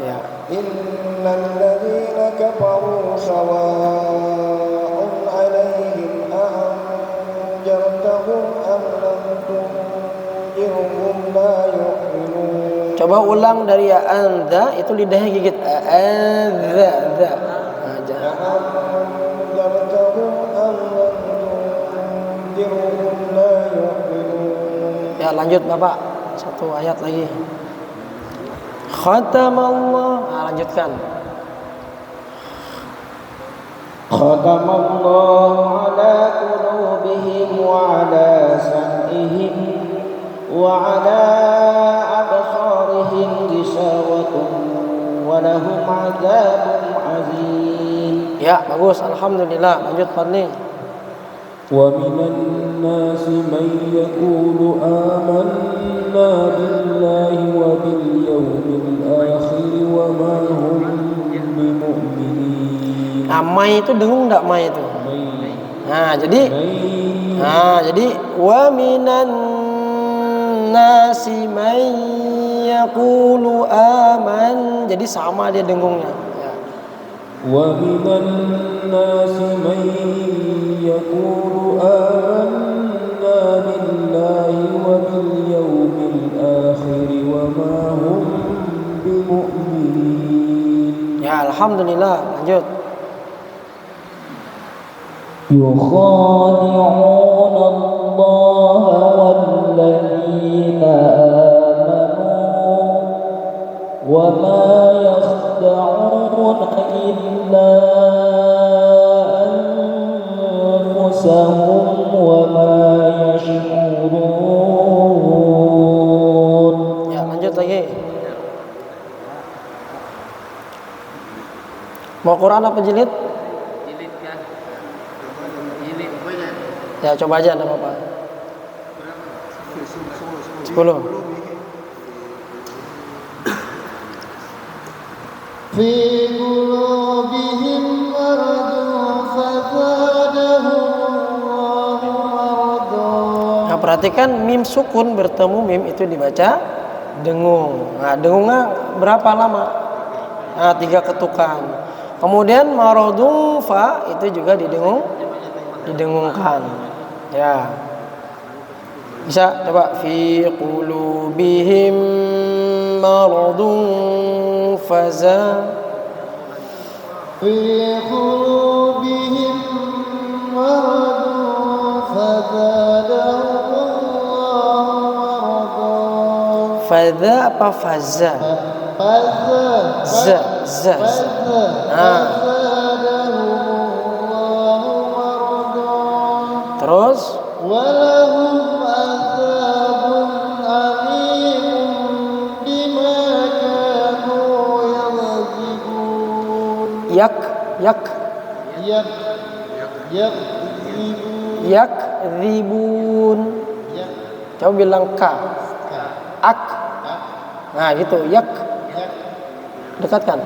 Ya. Innal ladzina kafaru sawa'un 'alaihim a'anzartahum am lam tunzirhum la yu'minun. Coba ulang dari a'anza, itu lidahnya gigit. A'anza. Nah, ya, lanjut Bapak. Satu ayat lagi. Khatamallah. Nah, lanjutkan. Khatamallahu ala qulubihim wa ala sam'ihim wa ala absarihim ghishawatun wa lahum 'adzabun 'adzim. Ya, bagus. Alhamdulillah. Lanjut Fadli. ومن الناس من يقول آمنا بالله وباليوم الآخر وما هم بمؤمنين. Nah, mai itu dengung enggak mai itu? Nah, jadi wa minan nasi may yaqulu aman. Jadi sama dia dengungnya. Ya. ومن الناس من يقول آمنا بالله وباليوم الآخر وما هم بمؤمنين. Ya, alhamdulillah. Lanjut. يخادعون الله والذين آمنوا وما يخدعون إلا أنفسهم وما يشعرون. Ya, lanjut lagi. Mau Quran apa jilid? Jilid kan? Jilid. Ya, coba aja, enggak apa-apa. 10. في قلوبهم مرض فزادهم الله مرضا. Nah, perhatikan mim sukun bertemu mim itu dibaca dengung. Nah, dengungnya berapa lama? Nah, 3 ketukan. Kemudian maradung fa itu juga didengungkan. Ya. Bisa coba fi qulubihim maradun faza. في قلوبهم مرض فزادهم الله مرضا. Faza apa faza? فزادهم Ah. الله مرضا. Terus ولهم عذاب أليم بما كانوا يكذبون. yakdzibun. Coba bilang ka. Ak. Nah, gitu. Dekatkan.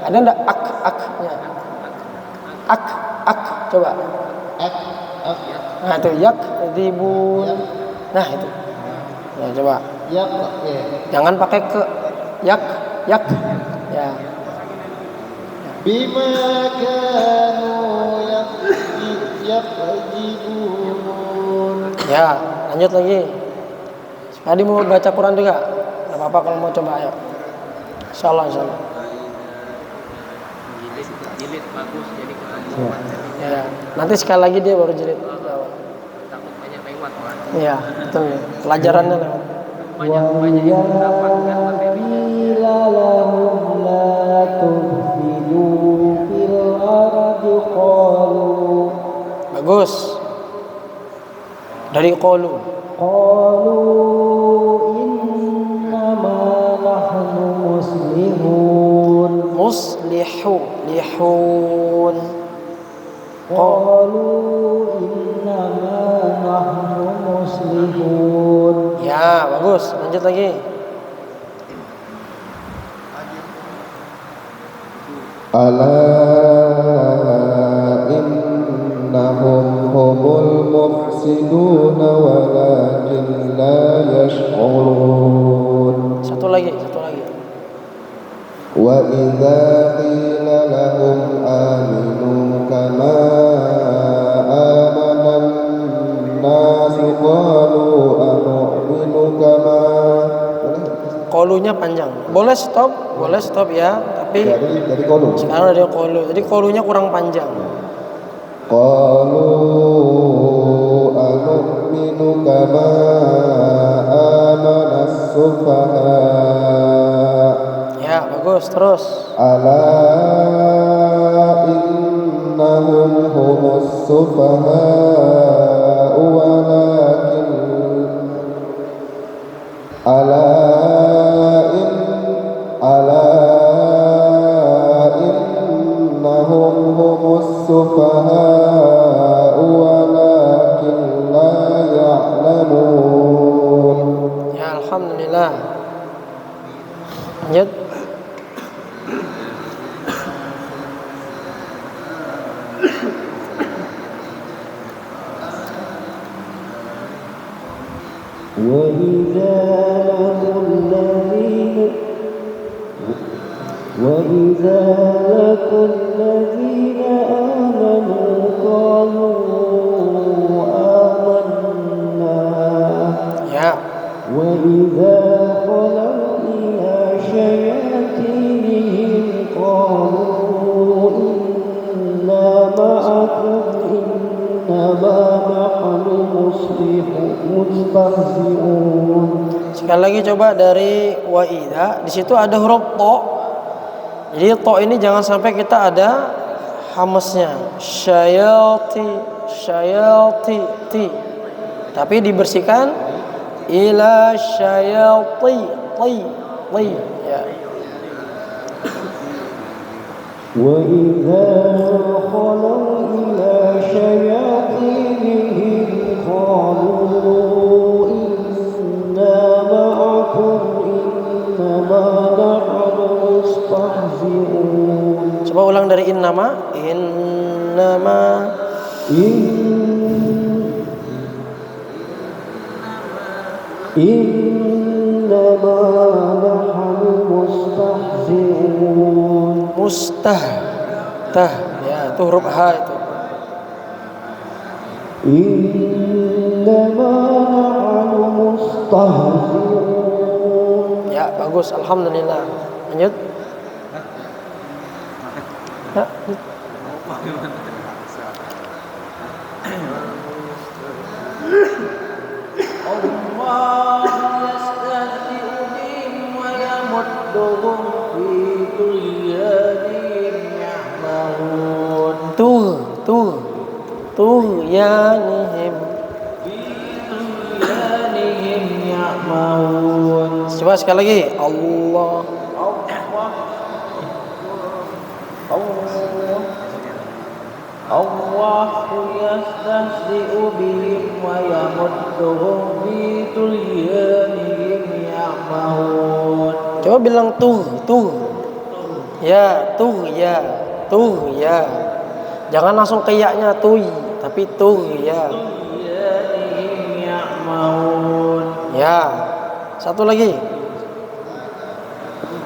Ada enggak aknya? Ak. Coba. Nah, itu yakdzibun. Nah, itu. Nah, coba. Jangan pakai ke. Yak. Ya. Bima kanu yakdzibun. Ya, lanjut lagi. Tadi mau baca Quran juga? Gak apa-apa kalau mau coba, ayo. Insyaallah. Jilid bagus jadi Quran. Ya. Nanti sekali lagi dia baru jilid. Takut banyak lewat Quran. Iya, betul. Pelajarannya lewat. Banyak yang mendapatkan materi. lahum la tufsidu fil ardi qalu. Bagus. Dari qalu. Qalu innama nahnu muslihun. Lihun. Qalu innama nahnu muslihun. Ya, bagus. Lanjut lagi. Ala innahum humul mufsidun walakin la yash'urun. Satu lagi. Wa idza qila lahum aminu kama amanan nas qalu anu'minu kama. Qalunya panjang. Boleh stop ya, tapi Dari qalu. sekarang ada qalu. Jadi qalunya kurang panjang. Qalu anu'minu kama amana as-sufaha. terus. ألا إنهم هم السفهاء ولكن ألا إنهم هم السفهاء ولكن لا يعلمون. Ya, alhamdulillah. Lanjut. وإذا لقوا الذين آمنوا قالوا آمنا Ya. وإذا خلوا إلى شياطينهم قالوا إنا معكم إنما نحن مستهزئون. Sekali lagi coba dari wa idza. Di situ ada huruf to. Jadi to ini jangan sampai kita ada hamesnya. Syayati ti. Tapi dibersihkan ila syayati ti. Ya. وإذا خلوا إلى شياطينهم قالوا إنا معكم إنما نحن مستهزئون. Coba ulang dari innama. إنما نحن مستهزئون. Tah. Ya, itu huruf ha itu. إنما نحن مستهزئون. Ya, bagus. Alhamdulillah. Lanjut. Ya. Allah yastahzi'u bihim wa yamudduhum fi tughyanihim ya'mahun. Tughyanihim. Coba sekali lagi. Allahu yastahzi'u bihim wa yamudduhum fi tughyanihim ya'mahun. Coba bilang tuh. Ya. Jangan langsung ke ya-nya tuh, tapi tuh ya. Tughyanihim ya'mahun. Ya. Satu lagi.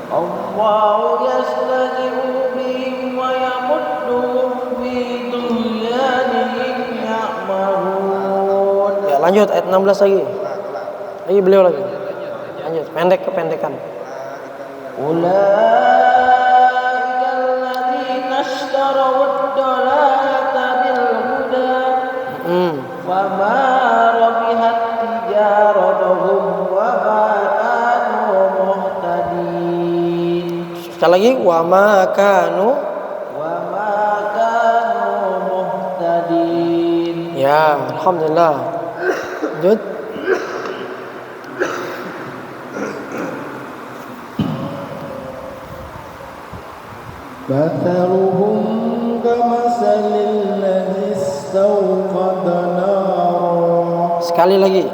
Allahu yastahzi'u bihim wa yamudduhum fi tughyanihim ya'mahun. Ya, lanjut ayat 16 lagi. Lagi beliau lagi. Lanjut, pendek kependekan. Ulaika alladzina ishtaraw ad-dalalata bil huda fama rabihat tijaratuhum wa ma kanu muhtadin. Sekali lagi, wa ma kanu muhtadin. Ya, alhamdulillah. Lanjut. مثلهم كمثل الذي استوقد نارا. Sekali lagi.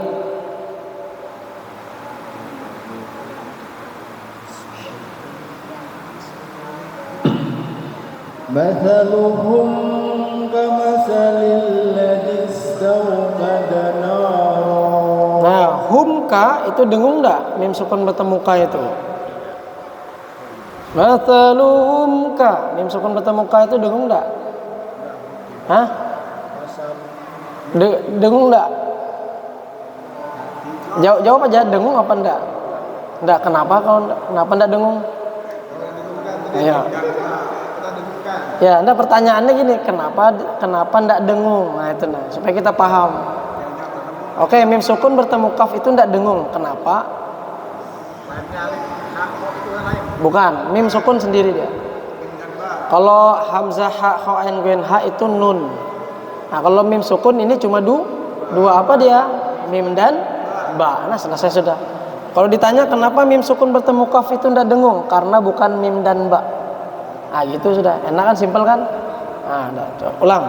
مثلهم كمثل الذي استوقد نارا. Nah, humka itu dengung enggak? Mim sukun bertemu ka itu. Mathaluhumka, mim sukun bertemu ka itu dengung enggak? Hah? Dengung enggak? Jawab aja, dengung apa enggak? Enggak, kenapa enggak dengung? Iya. Ya, Anda pertanyaannya gini, kenapa enggak dengung? Nah, itu supaya kita paham. Oke, mim sukun bertemu kaf itu enggak dengung. Kenapa? Bukan, mim sukun sendiri dia. Kalau hamzah ha kha ain ghain ha itu nun. Nah, kalau mim sukun ini cuma dua apa dia? Mim dan ba. Nah, selesai sudah. Kalau ditanya kenapa mim sukun bertemu kaf itu ndak dengung? Karena bukan mim dan ba. Nah, gitu sudah. Enak kan, simpel kan? Nah, ulang.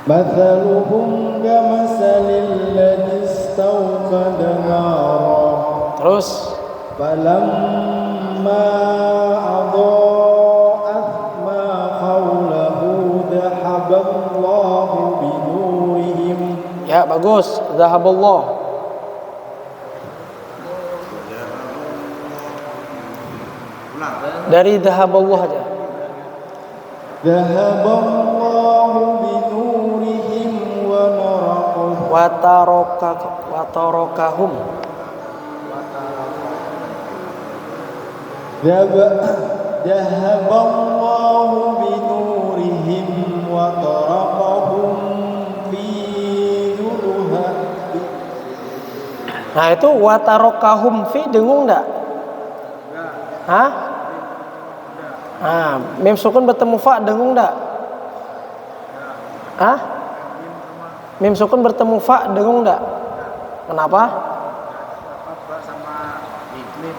Mathaluhum kamathalil ladzi istawqada nara. Terus Falamma adaa'at ma hawlahu dhahaballahu binurihim. ya bagus, zahaballah. Dari zahaballah aja. Dhahaballahu binurihim wa Watarokahum. Dhahaballahu binurihim wa tarakahum fi dhulumatin. Nah, itu watarokahum fi dengung enggak? Hah? Ah, mim sukun bertemu fa dengung enggak? Hah? Mim sukun bertemu fa dengung enggak? Kenapa?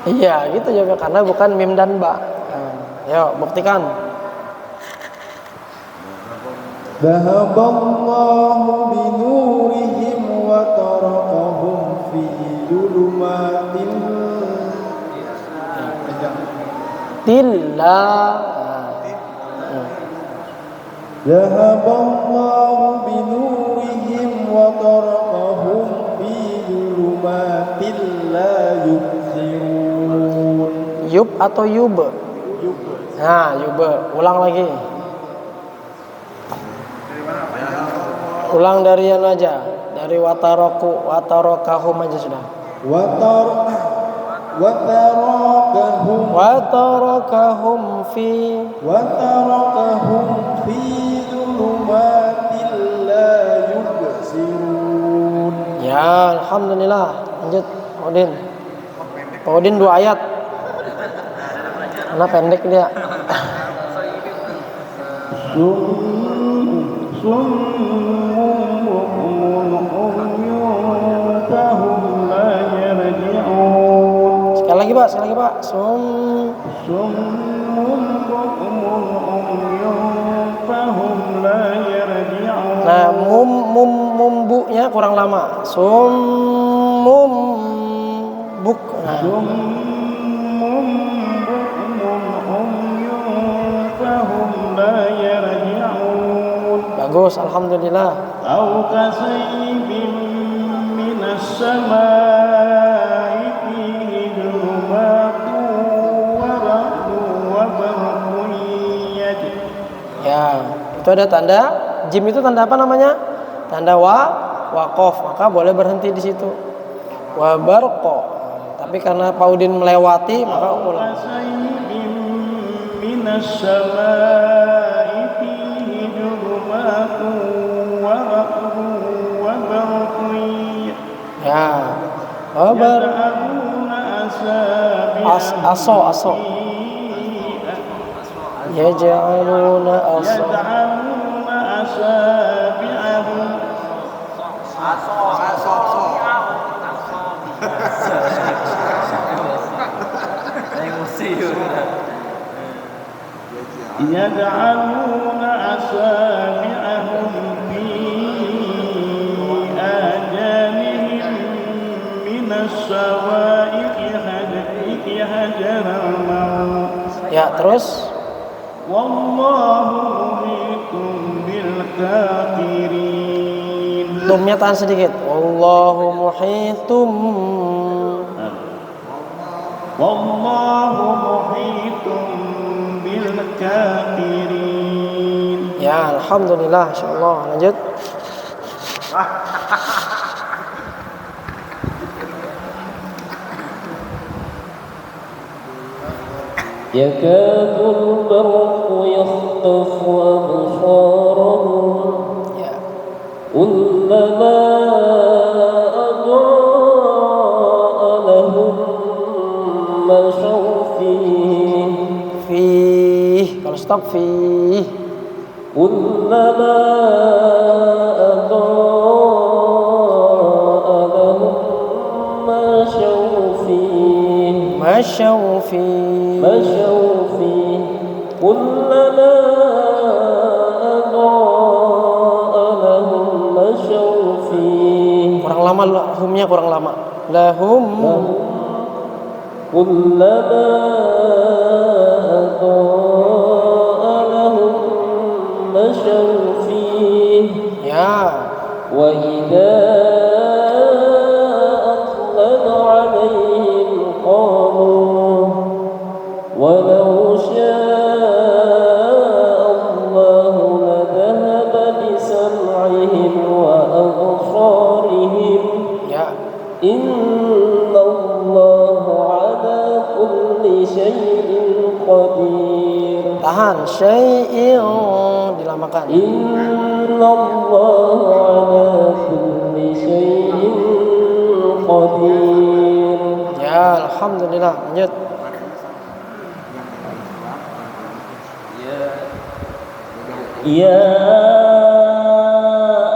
Iya, gitu juga karena bukan mim dan ba. Yuk, buktikan. Dhahaballahu binurihim wa tarakahum fi dhulumatin. Dhahaballahu binurihim wa tarakahum fi dhulumatin la yubsirun. Yub atau yub? Nah, yub. Ulang lagi. Ulang dari yang aja. Dari watarokahum aja sudah. Watarokahum fi dhulumatin la yubsirun. Ya, alhamdulillah. Lanjut, Odin. Odin 2 ayat. Karena pendek dia. Sekali lagi Pak. Nah, mumbunya kurang lama. Buk. Nah. Bagus, alhamdulillah. Au kasaybin minas samaa'i fihi dhulumatun wa ra'dun wa barqun yajri. Ya, itu ada tanda jim, itu tanda apa namanya? Tanda waqaf, maka boleh berhenti di situ. Wa barqa. Tapi karena Pak Udin melewati, maka ulang. Kasaybin minas samaa'i fihi dhulumatun wa ra'dun wa barqun. Ya. Wabar. Aso. Yaj'aluna asabi'ahum. Yaj'aluna asabi'ahum fi ajanihim minas sawa'iqi hajaral maut. Ya, terus. Wallahu muhitum bil kafirin. Tumnya tahan sedikit. Wallahu muhitum. Wallahu muhitum bil kafirin. Ya, alhamdulillah, insyaallah. Lanjut. يكاد البرق يخطف أبصارهم Ya. كلما أضاء لهم مشوا فيه Fih. Kalau stop fih. كلما أضاء لهم مشوا فيه Masyaw fih. كلما أضاء لهم مشوا فيه Kurang lama humnya kurang lama. Lahum. كلما أضاء لهم مشوا فيه Ya. وإذا أظلم عليهم قاموا ولو شاء الله لذهب بسمعهم وأبصارهم Ya. إن الله على كل شيء قدير Tahan. Syai'in. Dilamakan. إن الله على كل شيء قدير Ya. Alhamdulillah. Lanjut. يا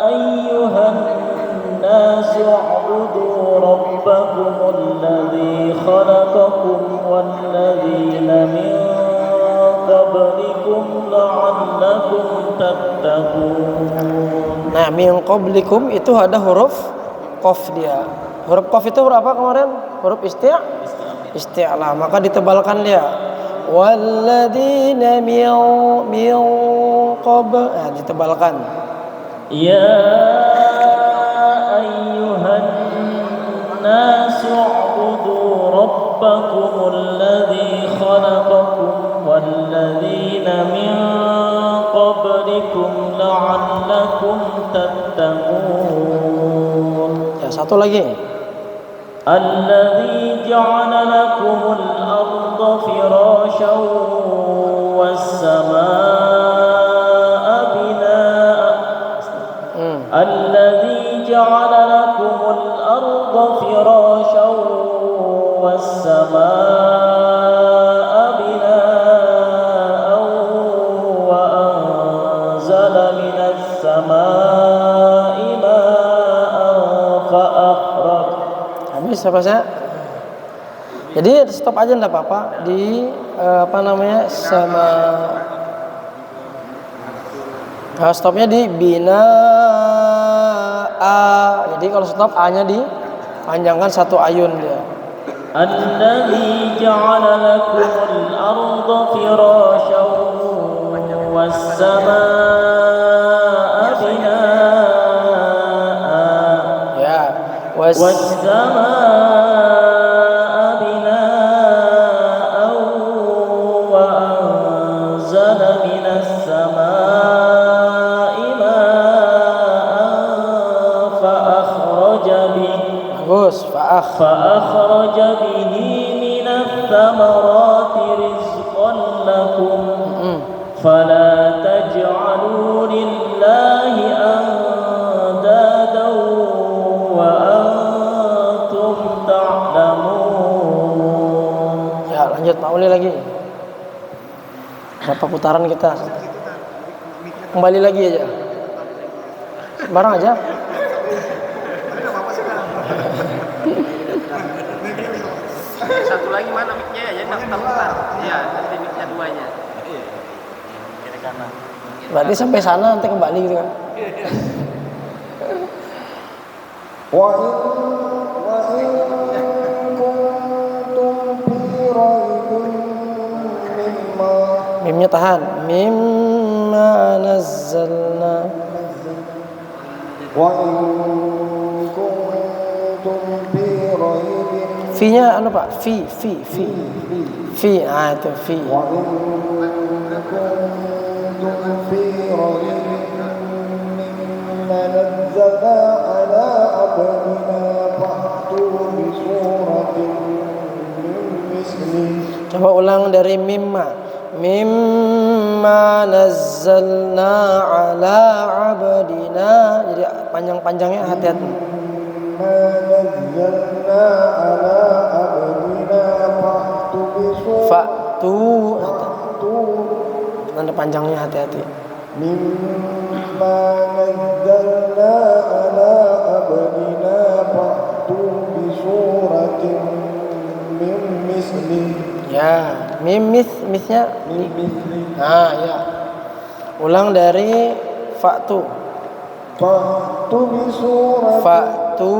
أيها الناس اعبدوا ربكم الذي خلقكم والذين من قبلكم لعلكم تتقون. Nah, min qablikum itu ada huruf qaf dia. Huruf qaf itu huruf apa kemarin? Huruf isti'la. Maka ditebalkan dia. Walladzina min qabl. Nah, ditebalkan. يا أيها الناس اعبدوا ربكم الذي خلقكم والذين من قبلكم لعلكم تتقون. Ya, satu lagi. الذي جعل لكم الأرض فراشا والسماء بناء الذي جعل لكم الأرض فراشا والسماء بناء وأنزل من السماء ماء فأخرج. Habis apa saya? Jadi stop aja enggak apa-apa di sama stopnya di bina a. Jadi kalau stop a-nya dipanjangkan satu ayun dia. الذي جعل لكم الأرض فراشا والسماء بناء Ya. والسماء بناء وأنزل من السماء ماء فأخرج به Bagus. فأخرج به من الثمرات رزقا لكم فلا تجعلوا لله أندادا وأنتم تعلمون. Ya, lanjut Pak Uli lagi. Berapa putaran kita? Kembali lagi aja. Bareng aja. Satu lagi mana mic-nya ya? Jangan putar-putar. Iya, nanti mic-nya duanya. Berarti sampai sana nanti kembali gitu kan. Mimnya tahan. Mimma nazzalna. Fi-nya anu Pak? Fi. Ah itu fi. Coba ulang dari mimma. Mimma nazzalna ala abdina. Jadi panjang-panjangnya hati-hati. ما نزلنا على عبدنا tanda panjangnya hati-hati. مما نزلنا على عبدنا فأتوا بسورة من مثله Ya, misnya. من مثله Nah, ya. Ulang dari fa'tu. فأتوا بسورة Fa'tu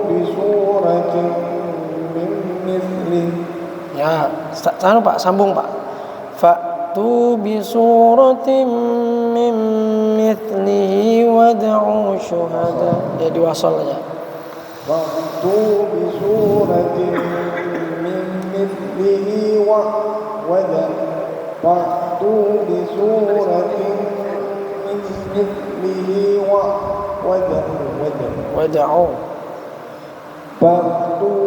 بسورة من مثله. Ya, Pak, sambung Pak. Fa'tu bi suratin min mithlihi wad'u syuhada. Ya diwasal aja. فأتوا بسورة من مثله فأتوا بسورة من مثله Wad'u. فأتوا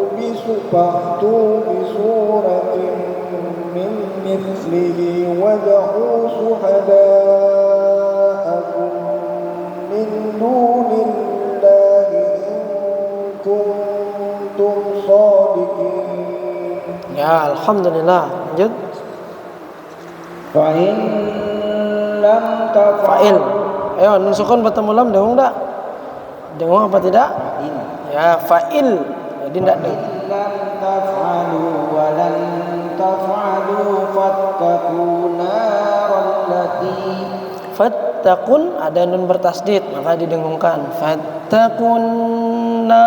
بسورة من مثله ودعوا شهداءكم من دون الله إن كنتم صادقين. Ya, alhamdulillah. Lanjut. فإن لم Fa'il. تفعلوا Ayo, nun sukun bertemu lam dengung tak? Dengung apa tidak? Ya, fa'il. Jadi tidak dengung. لم تفعلوا ولن تفعلوا فاتقوا نار التي Fattaqun ada nun bertasdid, maka didengungkan. Fattaqunna.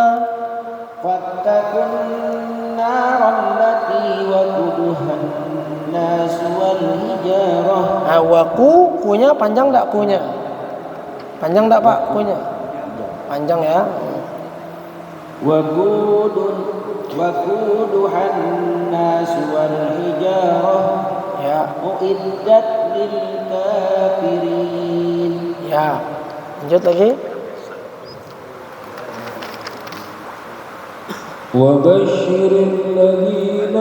فاتقوا النار التي وقودها الناس والحجارة. Nah, waku, kunya panjang tak kunya? Panjang tak Pak kunya? Panjang ya. وقودها الناس والحجارة Ya, أعدت للكافرين. ya. Lanjut lagi. وبشر الذين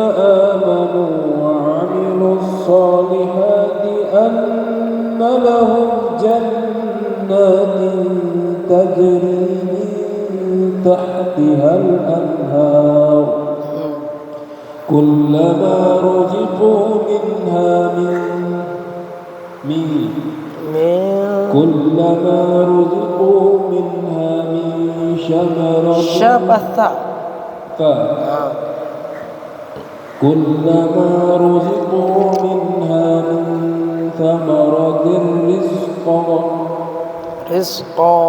آمنوا وعملوا الصالحات أن لهم جنات تجري من تحتها الأنهار كلما رزقوا منها كلما رزقوا منها من شجرة Syabatha. كلما رزقوا منها من ثمرة رزقا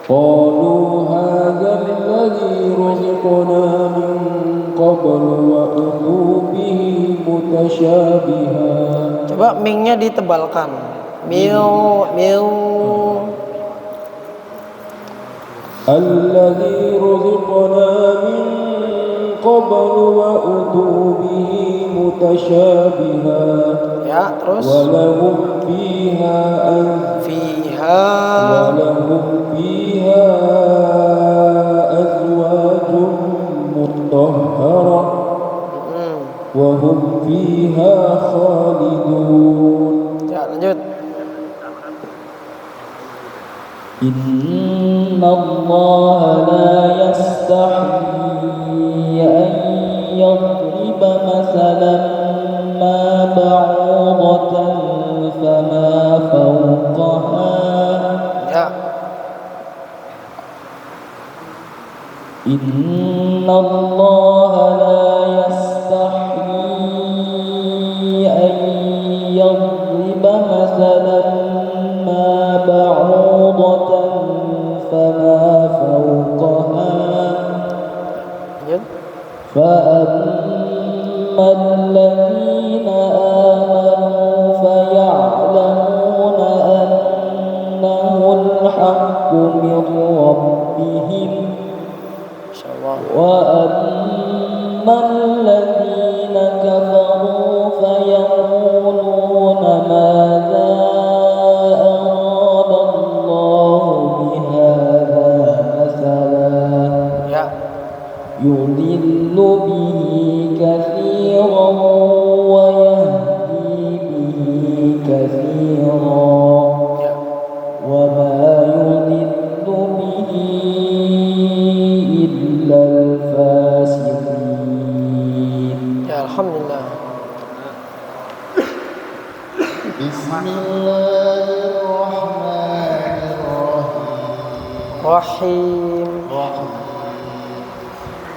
قالوا هذا الذي رزقنا من قبل وأتوا به متشابها. Coba mingnya ditebalkan. Mil. الذي رزقنا من قبل وأتوا به متشابها Ya, terus. ولهم فيها أزواج مطهرة وهم فيها خالدون. Ya, lanjut. إن الله لا يستحيي أن يضرب مثلا ما بعوضة فما فوقها Ya. إن الله لا يستحيي أن يضرب مثلا ما بعوضة فما فوقها Lanjut. فأما الذين آمنوا فيعلمون أنه الحق من ربهم Insyaallah. وأما الذين كفروا فيقولون ماذا أراد الله بهذا مثلا Ya. يضل به كثيرا ويهدي به كثيرا Ya. وما يضل به إلا الفاسقين. Rahim.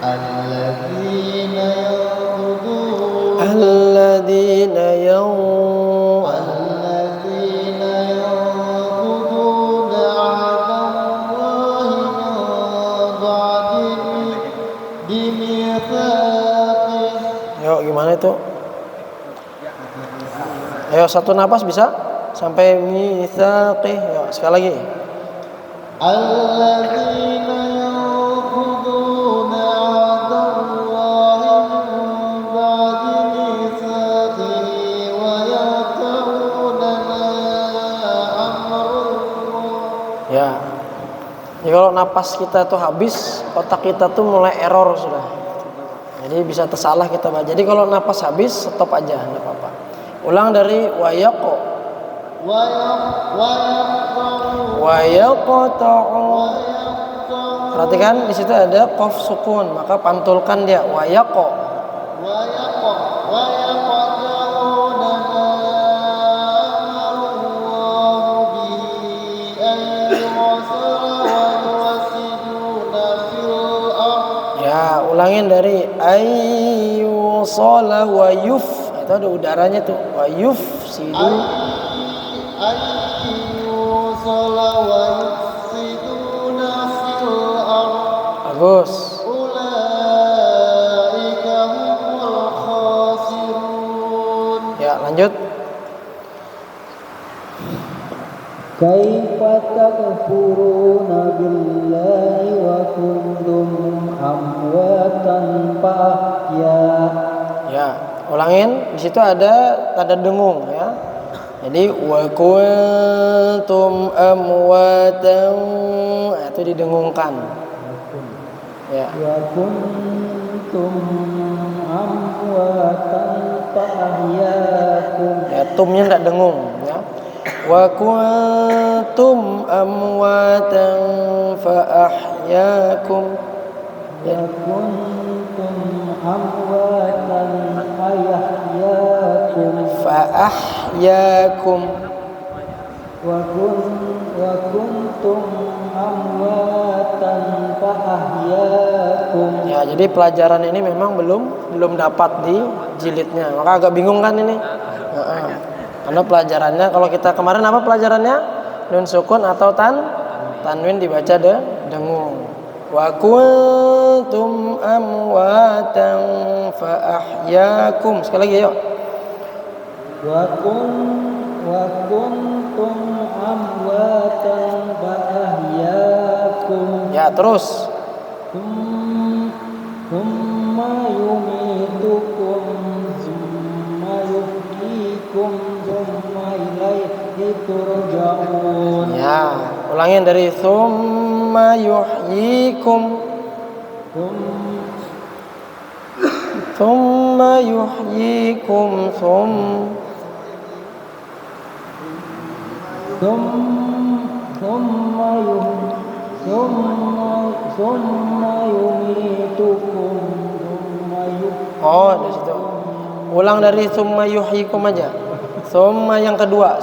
Alladzina yanqudun Alladzina Alladzina yanquduna 'ahdallahi min ba'di mitsaqih. Ayo gimana itu? Ayo satu napas bisa? Sampai mitsaqih. Ayo sekali lagi. Alladzina yanquduna 'ahdallahi min ba'di mitsaqihi wa yaqta'una ma amrullah. Ya. Jadi kalau napas kita tuh habis, otak kita tuh mulai error sudah. Jadi bisa tersalah kita baca. Jadi kalau napas habis, stop aja, enggak apa-apa. Ulang dari wayaqo. Wayaqta'u. Perhatikan di situ ada qaf sukun, maka pantulkan dia wayaqo. Ya, ulangin dari ayyusala wa yuf. Itu ada udaranya tuh. Wa yuf sidu. Bagus. Ya, lanjut. Kaifa takfuruna billahi wa kuntum amwatan fahya. Ya, ulangin. Di situ ada tanda dengung ya. Jadi wa kuntum amwatan, itu didengungkan. Ya. Wa kuntum amwatan fahyakum. Ya, tumnya enggak dengung ya. Wa kuntum amwatan fa ahyakum. Wa kuntum amwatan fahyakum. Fa ahyakum. Wa kuntum amwatan fahyakum. Ya, jadi pelajaran ini memang belum dapat di jilidnya. Maka agak bingung kan ini? Karena pelajarannya kalau kita kemarin apa pelajarannya? Nun sukun atau tanwin dibaca dengung. Wa kuntum amwatan fa ahyakum. Sekali lagi yuk. Wa kuntum amwatan fa ahyakum. Ya, terus. Thumma yumitukum thumma yuhyikum thumma ilaihi turja'un. Ya, ulangin dari thumma yuhyikum. Thumma yuhyikum thumma yumitukum thumma Oh, di situ. Ulang dari thumma yuhyikum aja. Thumma yang kedua.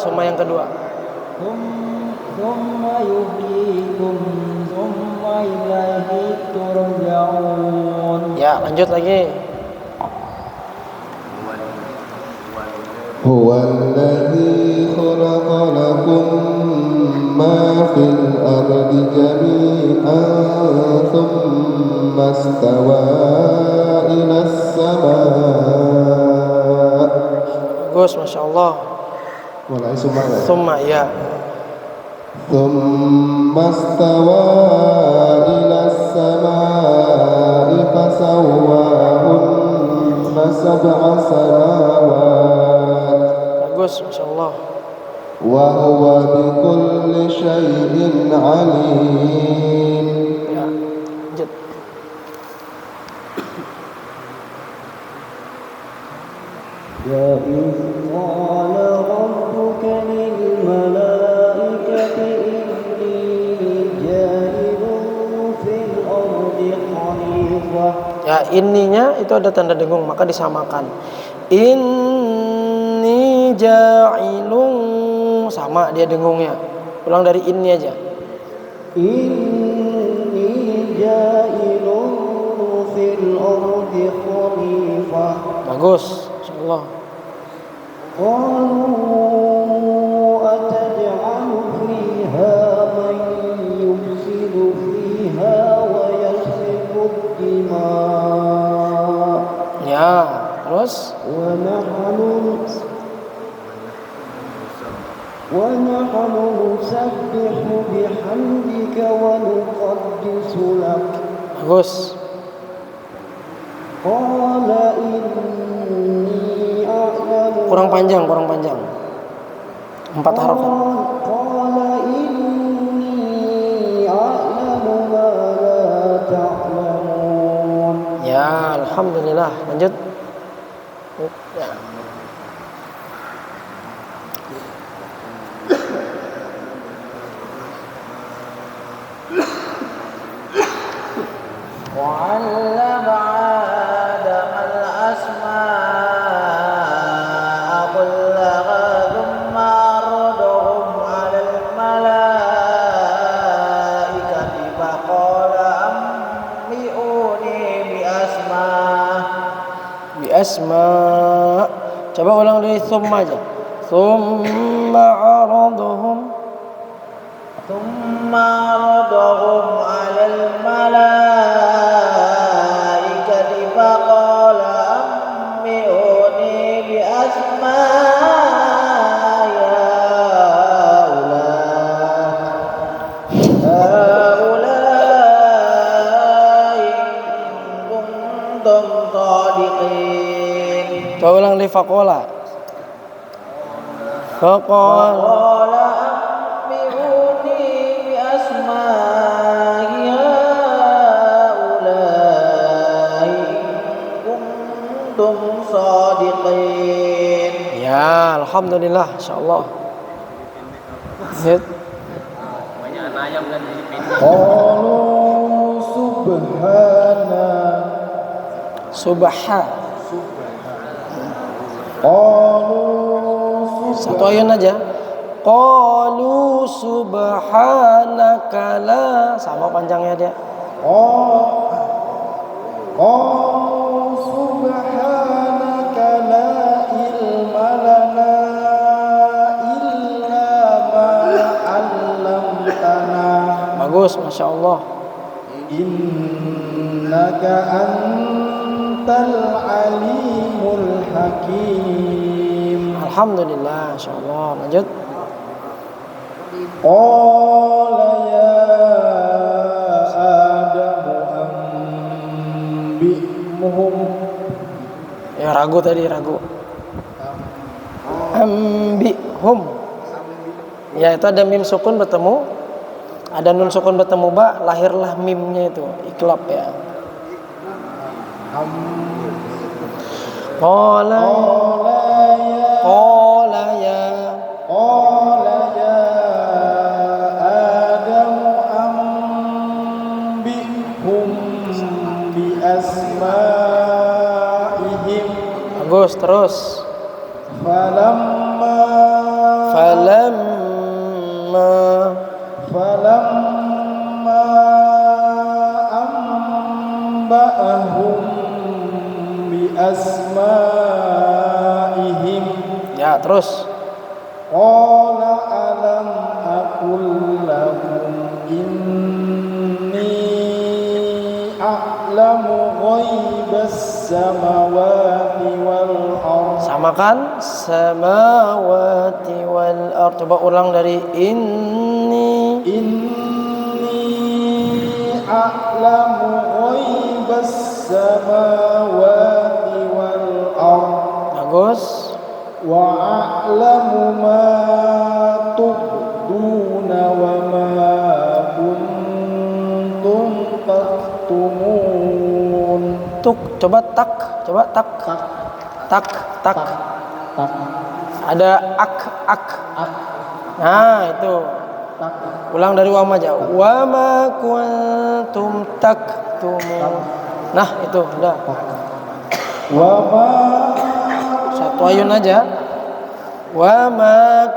thumma yuhyikum thumma ilaihi turja'un. Ya, lanjut lagi. هو الذي خلق لكم ما في الأرض جميعا ثم استوى إلى السماء. Bagus, Masya Allah. Mulai summa ya. Thumma, ya. ثم استوى إلى السماء فسواهن سبع سماوات. Bagus, Masya Allah. وهو بكل شيء عليم. Ya, lanjut. وإذ قال ربك للملائكة إني جاعل في الأرض خليفة. Ya, ininya itu ada tanda dengung, maka disamakan. Inni ja'ilun, sama dia dengungnya. Ulang dari ini aja. Inni Bagus, insyaallah. قالوا أتجعل فيها من يفسد فيها ويسفك الدماء Ya, terus ونحن نسبح بحمدك ونقدس لك bagus. قال إني أعلم Kurang panjang. 4 harokat. قال إني أعلم ما لا تعلمون. Ya, alhamdulillah. Lanjut. Ya. وعلم آدم الأسماء كلها ثم عرضهم على الملائكة فقال أنبئوني Biasma. Coba ulang dari thumma aja. Thumma araduhum. ثم عرضهم على الملائكة فقال أنبئوني بأسماء هؤلاء إن كنتم صادقين. Coba ulang dari faqala. فقال أنبئوني بأسماء هؤلاء إن كنتم صادقين. Ya, alhamdulillah, insyaallah. Lanjut. Banyak anak ayam kan jadi pendek. قالوا سبحانك Subha. قالوا Satu ayun aja. Qalu subhanaka la. Sama panjangnya dia. قالوا سبحانك لا علم لنا إلا ما علمتنا Bagus, Masya Allah. إنك أنت العليم الحكيم Alhamdulillah, Masya Allah. Lanjut. قال يا آدم أنبئهم Ya, ragu tadi, ragu. Ambihum. Ya, itu ada mim sukun bertemu, ada nun sukun bertemu ba, lahirlah mimnya itu, iklab ya. Qala ya قال يا آدم أنبئهم بأسمائهم bagus, terus. فلما أنبأهم بأسمائهم Ya, terus. قال ألم أقل لكم إني أعلم غيب السماوات والأرض Samakan samawati wal ard. Coba ulang dari inni. إني أعلم غيب السماوات والأرض Bagus. وأعلم ما تبدون وما كنتم تكتمون Coba tak. Tak. Ada ak. Nah, itu. Ulang dari wama aja. Wama kuntum taktumun. Nah, itu udah. وما Satu ayun aja. Wama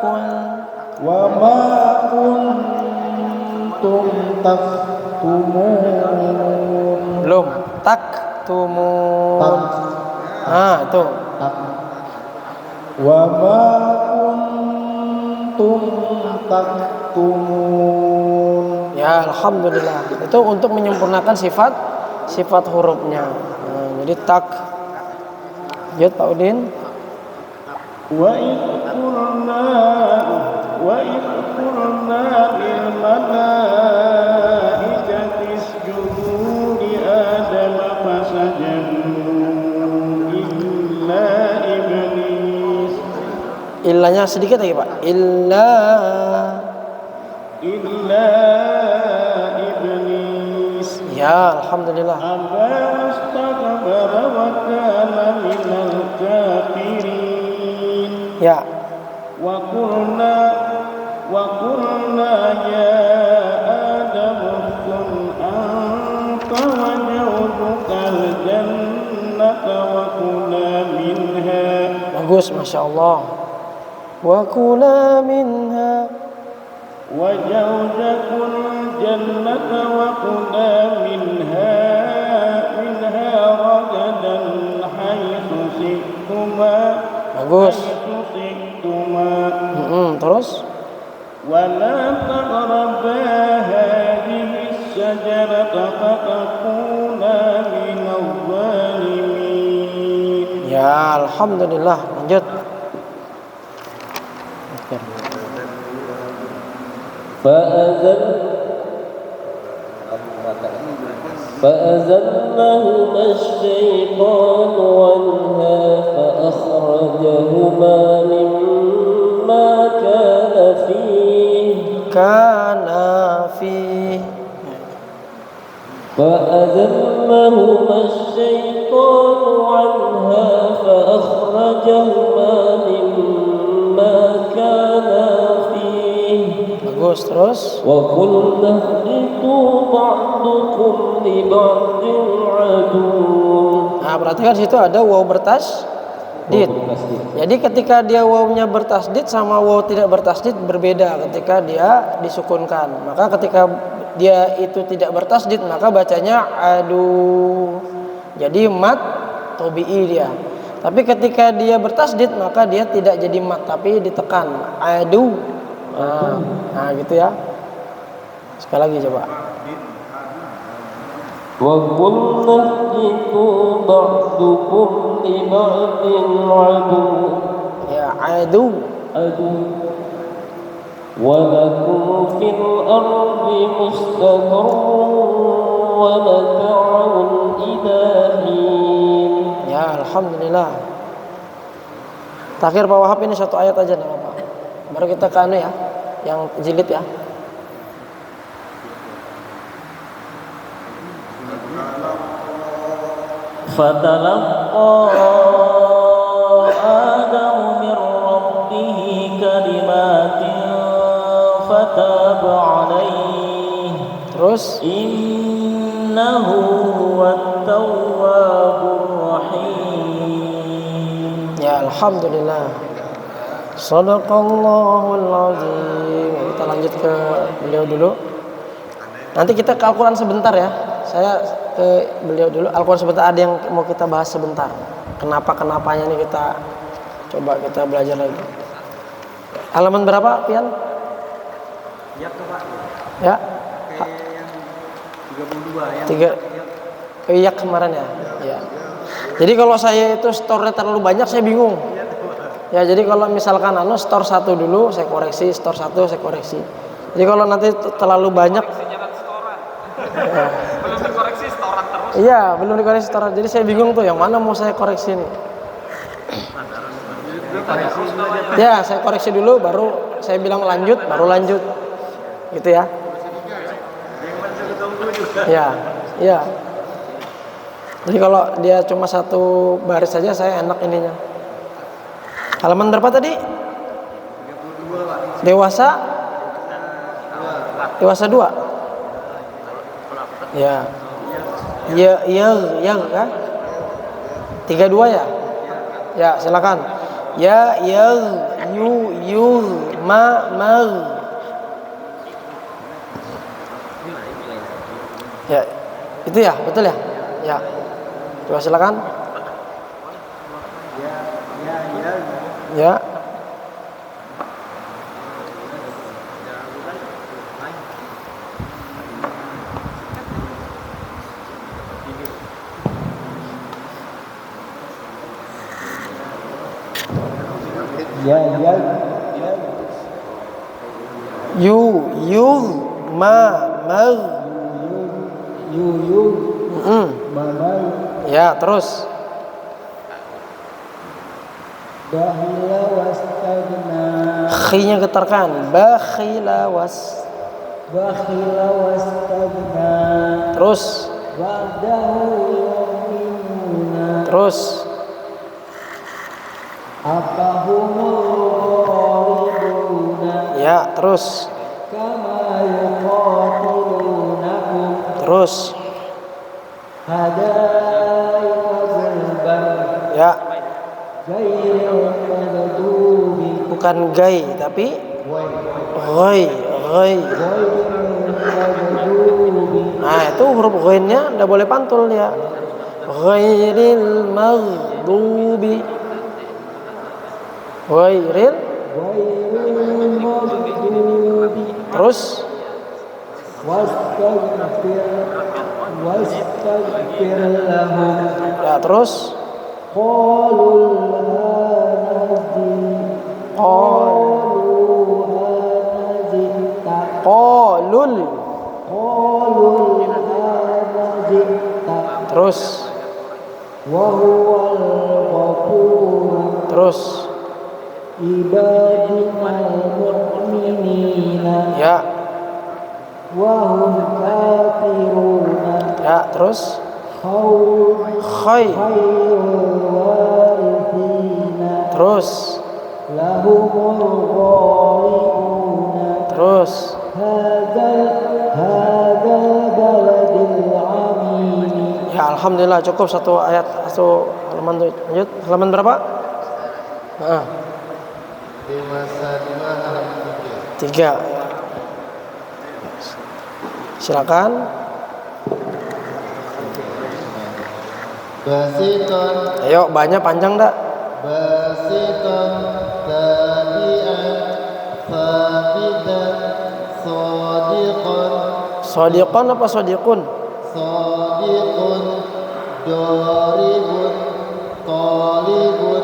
كنتم تكتمون belum. Taktumun. Itu. Wa ma kuntum taktumun. Ya, alhamdulillah. Itu untuk menyempurnakan sifat hurufnya. Jadi tak. Lanjut Pak Udin. Wa id qulna lil malaikati isjudu li Adam fasajadu illa iblis. Illanya sedikit lagi Pak. Illa iblis. Ya, alhamdulillah. Aba wastakbara wa kana minal kafirin. Ya. Wa qulna ya Adam uskun anta wa zawjukal jannata wa kula minha. Bagus, Masya Allah. Wa kula minha. وزوجك الجنة وكلا منها رغدا حيث شئتما Bagus. Terus? ولا تقربا هذه الشجرة فتكونا من الظالمين. Ya, alhamdulillah. Lanjut. فأزلهما الشيطان عنها فأخرجهما مما كان فيه فأزلهما الشيطان عنها فأخرجهما مما كان فيه. Bagus, terus? وَقُلْنَا اهْبِطُوا بَعْضُكُمْ لِبَعْضٍ عَدُوٌّ. Nah, perhatikan situ ada waw bertasdid. Jadi ketika dia wawnya bertasdid sama waw tidak bertasdid berbeda ketika dia disukunkan. Maka ketika dia itu tidak bertasdid maka bacanya adu. Jadi mat tobi'i dia. Tapi ketika dia bertasdid maka dia tidak jadi mat tapi ditekan adu. Nah gitu ya. Sekali lagi coba. وَقُلْنَا اهْبِطُوا بَعْضُكُمْ لِبَعْضٍ عَدُوٌّ. Ya, adu. وَلَكُمْ فِي الْأَرْضِ مُسْتَقَرٌّ وَمَتَاعٌ إِلَى حِينٍ. Ya, alhamdulillah. Terakhir Pak Wahab ini satu ayat aja nama Pak. Baru kita ke anu ya, yang jilid ya. فَتَلَقَّى آدَمُ مِنْ رَبِّهِ كَلِمَاتٍ فَتَابَ عَلَيْهِ. Terus? إِنَّهُ هُوَ التَّوَّابُ الرَّحِيمُ. Ya, alhamdulillah. Shadaqallahul azim. Kita lanjut ke beliau dulu. Nanti kita ke Al-Quran sebentar ya. Saya ke beliau dulu. Al-Quran sebentar, ada yang mau kita bahas sebentar. Kenapa-kenapanya nih kita coba kita belajar lagi. Halaman berapa, Pian? Ya, Pak. Ya. Yang 32 yang 3. Iya kemarin ya. Ya. Jadi kalau saya itu store-nya terlalu banyak saya bingung. Ya, jadi kalau misalkan store 1 dulu saya koreksi, store 1 saya koreksi. Jadi kalau nanti terlalu banyak ya. Belum dikoreksi setoran terus. Iya, belum dikoreksi store. Jadi saya bingung tuh yang mana mau saya koreksi nih. Ya, saya koreksi dulu baru saya bilang lanjut, baru lanjut. Gitu ya. Ya, iya. Jadi kalau dia cuma satu baris saja saya enak ininya. Halaman berapa tadi? 32, Pak. Dewasa 2. Ya. Ya kan? 32 ya? Ya, silakan. Ya, yu, ma. Ya, itu ya, betul ya? Ya. Coba silakan. Ya. Ya Yu ma mag. yu mamai Ya, terus. bahila wastagna Khi-nya getarkan. Bakhila bakhila wastagna Terus. wa'dahu yu'minuna Terus. apahumul ghalibuna Ya, terus. kama yuqatilunakum Terus. hadaiqa zulban Ya, ghairil maghdubi bukan gai tapi ghai. ghairil maghdubi Nah, itu huruf ghainnya enggak boleh pantul dia. Ghairil maghdubi. Ghairil. maghdubi Terus. wastaghfir lahum Ya, terus. qalul hanazi Qalul. hanazita Terus. wa huwal ghafur Terus. ibadinal mu'minina Ya. wa hum kafiruna Ya, terus. Khai. khairul warithina Terus. lahumul ghalibuna Terus. hadzal baladil amin. Ya, alhamdulillah cukup satu ayat, satu halaman. Lanjut. Halaman berapa? Nah, 5 halaman 3. Silakan. Basiton Ayo, banyak panjang enggak? basiton tabi'an fabidan sadiqan Shadiqan apa shadiqun? sadiqun daribun talibun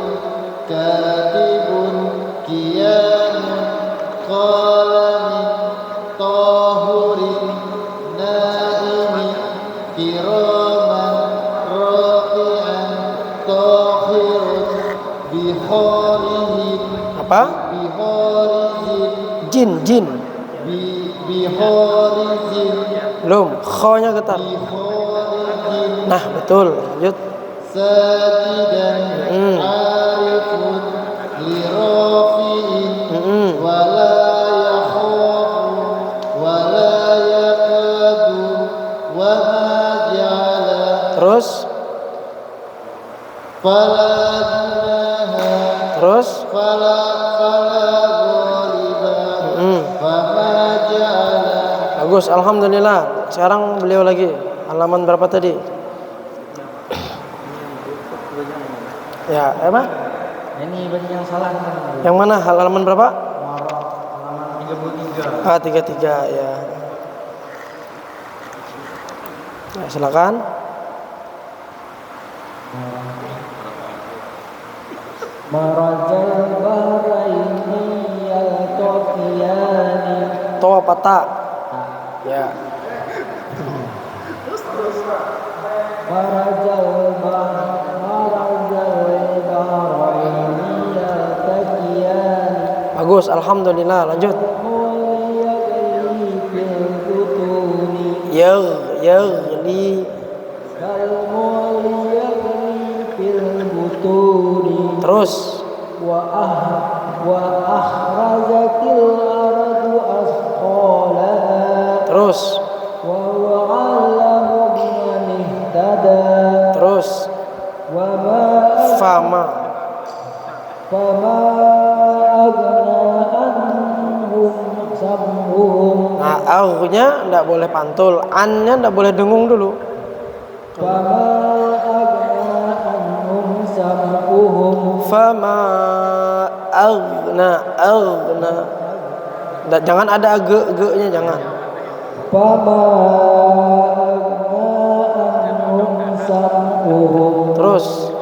katibun kiyamun qalamin tahurin naimin kiraman raqi'an tahirun biharihim Apa? biharizin Jin. biharizin Belum. Kha-nya getar. biharizin Nah, betul. Lanjut. sajidan arifun lirafi'in wala yakhafu wala yakadu wa ma ja'ala Terus. fala junaha Terus. fala ghaliba wa ma ja'ala. Bagus, alhamdulillah. Sekarang beliau lagi. Halaman berapa tadi? Ya, apa? Ini banyak yang salah. Yang mana? Halaman berapa? Halaman 33. Ah, 33 ya. Ya, silakan. Marajal bahraini yaltaqiyani. To apa ta? Ya. Marajal bahraini yaltaqiyani. Bagus, alhamdulillah. Lanjut. Mulyagli fil butuni. Yaghli. Kal mulyagli fil butuni. Terus. Wa akhrajatil ardu asqalaha. Terus. Wa huwa 'alamu biman ihtada. Terus. Wa ma Fama. aghna anhum sam'uhum. Nah, au-nya enggak boleh pantul, an-nya enggak boleh dengung dulu. Wa ma aghna anhum sam'uhum. Fama aghna. Jangan ada ge-nya, jangan. فما أغنى عنهم سمعهم Terus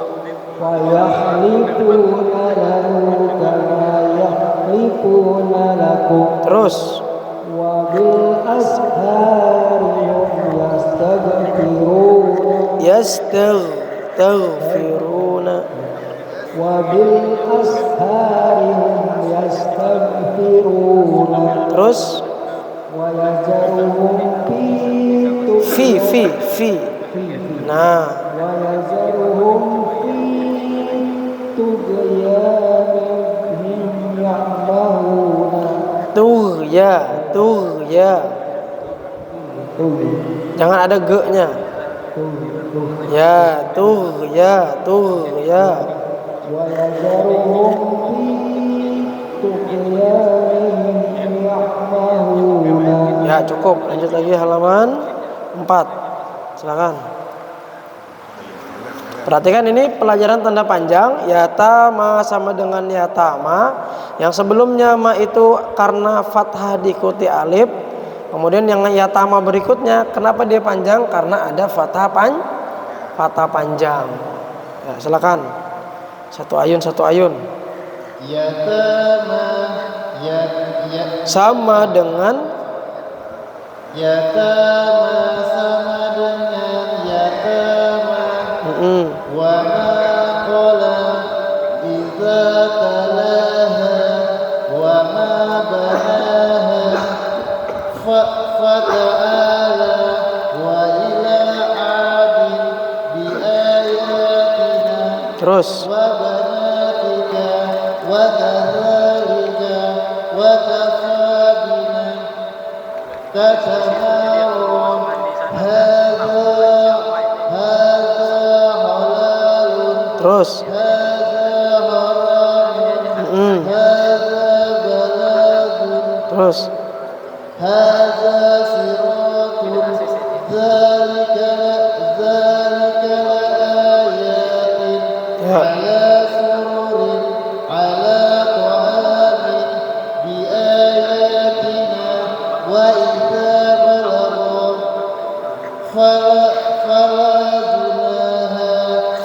ويحلفون له كما يحلفون لكم terus وبالأسحار هم يستغفرون yastaghfiruna. وبالأسحار هم يستغفرون Terus ويذرهم fi. Nah, ويذرهم في طغيانهم يعمهون tughya. Jangan ada ge-nya. Ya, tughya. ويذرهم في طغيانهم يعمهون. Ya, cukup. Lanjut lagi halaman 4. Silakan. Perhatikan ini pelajaran tanda panjang. Yatama sama dengan yatama. Yang sebelumnya ma itu karena fathah diikuti alif. Kemudian yang yatama berikutnya kenapa dia panjang? Karena ada fathah panjang. Ya, silakan. Satu ayun. Yatama Sama dengan yatama sama dengan yatama wa ma qala idza talaha wa ma banaha fa ta'ala wa ila adin bi ayatina terus wa banatika wa kadhalika wa kafabina tatamarum hadza halalun terus hadza haramun hadza baladun terus hadza siratun dzalika ayatin ya. ala sururin ala ta'amin bi ayatina wa idza balagha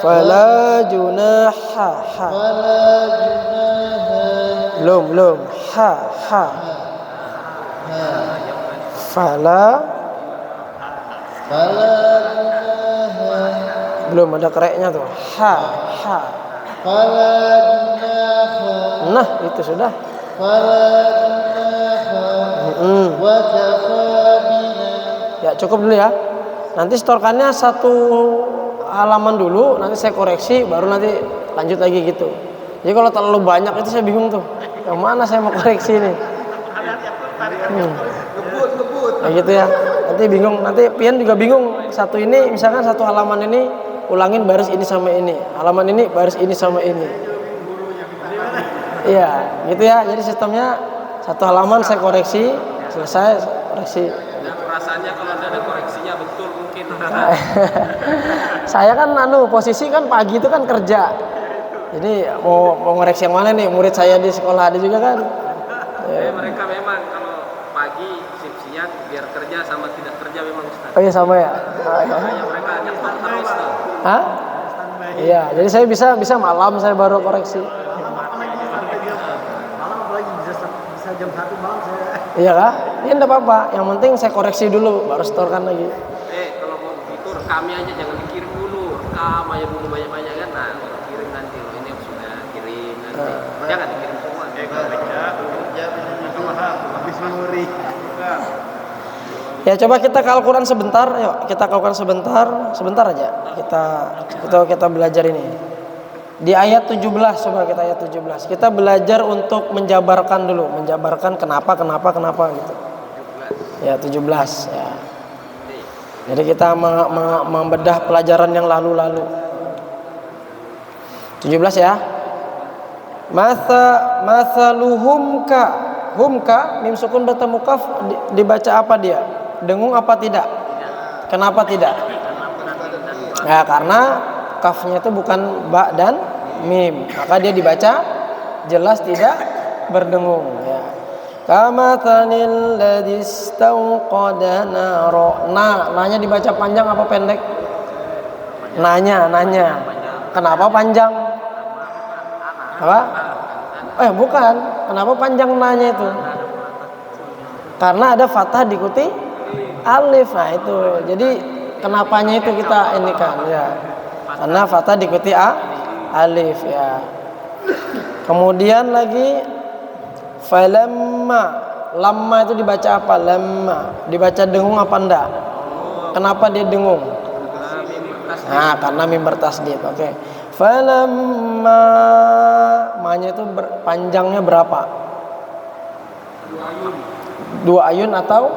Fala junaha ha. Belum ha. Fala belum ada kereknya tuh. Ha. Nah, itu sudah. Ya, cukup dulu ya. Nanti setorkannya satu halaman dulu, nanti saya koreksi, baru nanti lanjut lagi gitu. Jadi kalau terlalu banyak itu saya bingung tuh. Yang mana saya mau koreksi ini? Nah, gitu ya. Nanti bingung, nanti pian juga bingung. Satu ini, misalkan satu halaman ini ulangin baris ini sama ini, halaman ini baris ini sama ini. Iya, gitu ya. Jadi sistemnya satu halaman saya koreksi, selesai koreksi. Rasanya kalau ada koreksinya betul mungkin. Saya kan posisi kan pagi itu kan kerja. Jadi mau ngoreksi yang mana nih? Murid saya di sekolah ada juga kan. Mereka memang kalau pagi shift siang biar kerja sama tidak kerja memang Ustaz. Oh iya sama ya. Mereka nyetor terus tuh. Hah? Iya, jadi saya bisa malam saya baru koreksi. Malam apalagi bisa jam 1 malam saya. Iya kah? Iya enggak apa-apa. Yang penting saya koreksi dulu baru setorkan lagi. Kalau mau itu rekam aja, jangan dikirim dulu. Rekam aja dulu banyak-banyak kan. Nah, kirim nanti loh. Ini sudah kirim nanti. Jangan dikirim semua. Habis memori. Ya coba kita ke Al-Quran sebentar. Yuk kita ke Al-Quran sebentar aja. Kita belajar ini. Di ayat 17, coba kita ayat 17. Kita belajar untuk menjabarkan dulu, menjabarkan kenapa gitu. Ya 17 ya. Jadi kita membedah pelajaran yang lalu-lalu. 17 ya. Masaluhumka, mim sukun bertemu kaf dibaca apa dia? Dengung apa tidak? Kenapa tidak? Ya karena kafnya itu bukan ba dan mim, maka dia dibaca jelas tidak berdengung ya. Kamatsalil ladzi istauqada naro. Nanya dibaca panjang apa pendek? Nanya. Kenapa panjang? Apa? Bukan. Kenapa panjang nanya itu? Karena ada fathah diikuti alif. Nah itu. Jadi kenapanya itu kita ini kan ya. Karena fathah diikuti alif ya. Kemudian lagi lamma itu dibaca apa? Lamma. Dibaca dengung apa enggak? Kenapa dia dengung? Nah, karena mim bertasdid. Oke. Falamma ma-nya itu panjangnya berapa? 2 ayun atau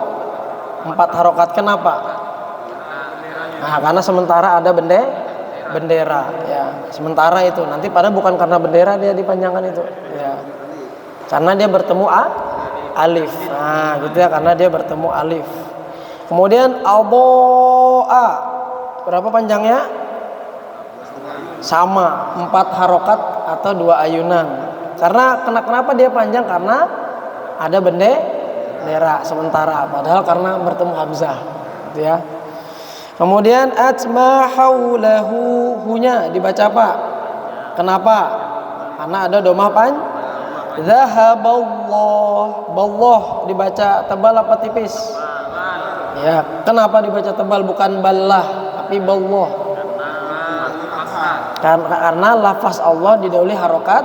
4 harokat. Kenapa? Nah, karena sementara ada bendera ya. Sementara itu nanti padahal bukan karena bendera dia dipanjangkan itu ya. Karena dia bertemu alif. Nah, gitu ya, karena dia bertemu alif. Kemudian alboa. Berapa panjangnya? Sama, 4 harokat atau 2 ayunan. Karena kenapa dia panjang? Karena ada bendera sementara. Padahal karena bertemu hamzah, gitu ya. Kemudian atma haulahu, hu-nya dibaca apa? Kenapa? Karena ada domah Zahaballah dibaca tebal apa tipis? Ya, kenapa dibaca tebal bukan ballah tapi ballah? Karena lafaz Allah didahului harokat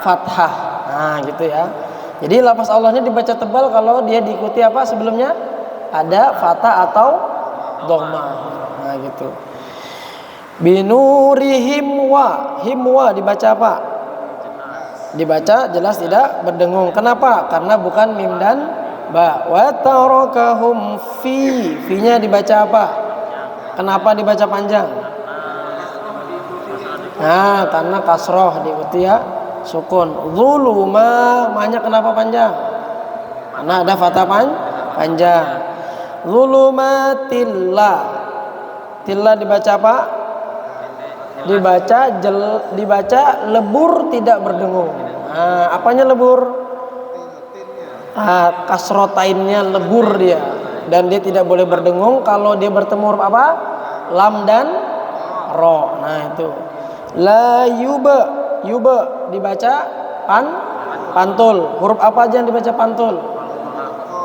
fathah. Nah, gitu ya. Jadi lafaz Allahnya dibaca tebal kalau dia diikuti apa sebelumnya? Ada fathah atau dhammah. Nah, gitu. Binurihim himwa dibaca apa? Dibaca jelas tidak berdengung. Kenapa? Karena bukan mim dan ba. Wa tarakahum fi-nya dibaca apa? Kenapa dibaca panjang? Nah, karena kasroh diikuti ya sukun. Zuluma, ma-nya kenapa panjang? Karena ada fathah panjang. Zulumatillah. Tillah dibaca apa? Dibaca lebur tidak berdengung. Nah, apanya lebur? Kasrotainnya lebur dia, dan dia tidak boleh berdengung kalau dia bertemu huruf apa? Lam dan ro. Nah itu. La yuba dibaca pantul. Huruf apa aja yang dibaca pantul?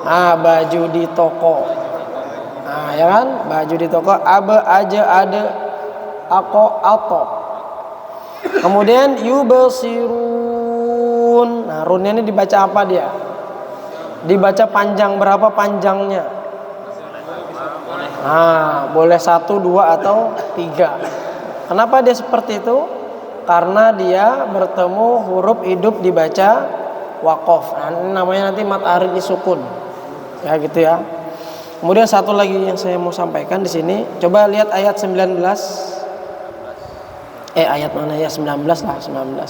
Baju di toko. Nah ya kan, baju di toko. Aja ada. Atop. Kemudian yubasirun. Nah, runnya ini dibaca apa dia? Dibaca panjang, berapa panjangnya? Boleh 1, 2 atau 3. Kenapa dia seperti itu? Karena dia bertemu huruf hidup dibaca waqaf. Nah, ini namanya nanti mat arid disukun. Ya gitu ya. Kemudian satu lagi yang saya mau sampaikan di sini, coba lihat ayat 19. Ayat mana ya? 19 lah, 19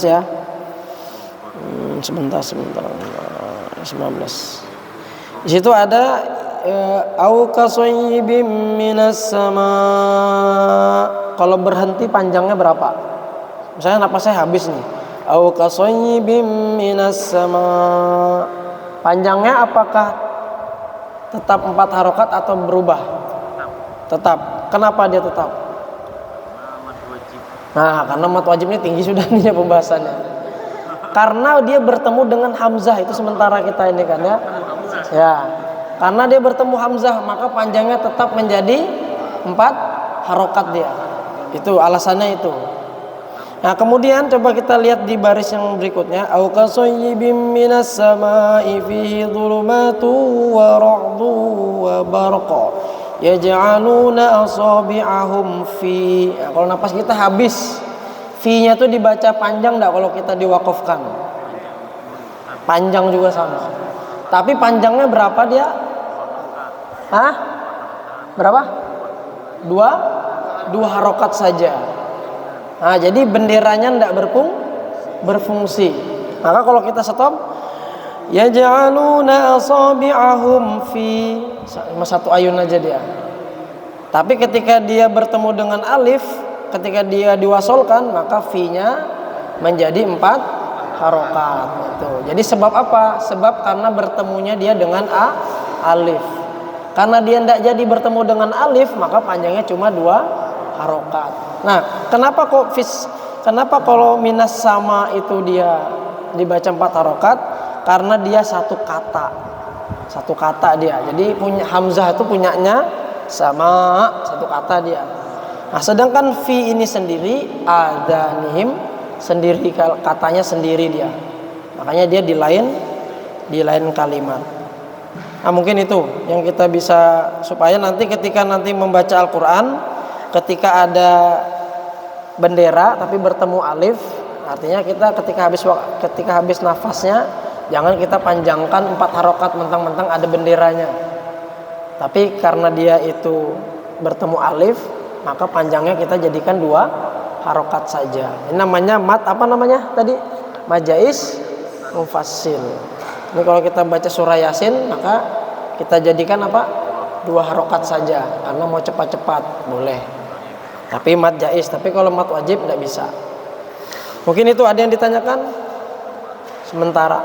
ya. Sebentar. 19. Di situ ada au kasayyibim minas sama. Kalau berhenti panjangnya berapa? Misalnya napas saya habis nih. Au kasayyibim minas sama. Panjangnya apakah tetap 4 harokat atau berubah? Tetap. Kenapa dia tetap? Nah, karena mat wajib ini tinggi sudah nih ya pembahasannya. Karena dia bertemu dengan hamzah, itu sementara kita ini kan ya. Ya. Karena dia bertemu hamzah, maka panjangnya tetap menjadi 4 harokat dia. Itu alasannya itu. Nah, kemudian coba kita lihat di baris yang berikutnya. Au kasayyibim minas samaa'i fihi dhulumatu wa ra'du wa barqa. Yaj'aluna asabi'ahum fi. Nah, kalau napas kita habis, fi-nya tuh dibaca panjang enggak kalau kita diwakafkan? Panjang juga sama. Tapi panjangnya berapa dia? Berapa? 2 harokat saja. Nah, jadi benderanya enggak berfungsi. Maka kalau kita stop, yaj'aluna asabi'ahum fi, cuma 1 ayun aja dia. Tapi ketika dia bertemu dengan alif, ketika dia diwasolkan, maka fi-nya menjadi 4 harokat. Gitu. Jadi sebab apa? Sebab karena bertemunya dia dengan alif. Karena dia tidak jadi bertemu dengan alif, maka panjangnya cuma 2 harokat. Nah, kenapa kalau minas sama itu dia dibaca 4 harokat? Karena dia satu kata dia. Jadi punya hamzah itu punyanya sama, satu kata dia. Nah, sedangkan fi ini sendiri adanihim sendiri, katanya sendiri dia. Makanya dia di lain kalimat. Nah, mungkin itu yang kita bisa, supaya nanti ketika membaca Al-Qur'an, ketika ada bendera tapi bertemu alif, artinya kita ketika habis nafasnya jangan kita panjangkan 4 harokat mentang-mentang ada benderanya. Tapi karena dia itu bertemu alif, maka panjangnya kita jadikan 2 harokat saja. Ini namanya mat, apa namanya tadi? Majais mufassil. Ini kalau kita baca surah Yasin, maka kita jadikan apa? 2 harokat saja. Karena mau cepat-cepat boleh. Tapi mat jais. Tapi kalau mat wajib tidak bisa. Mungkin itu ada yang ditanyakan? Sementara.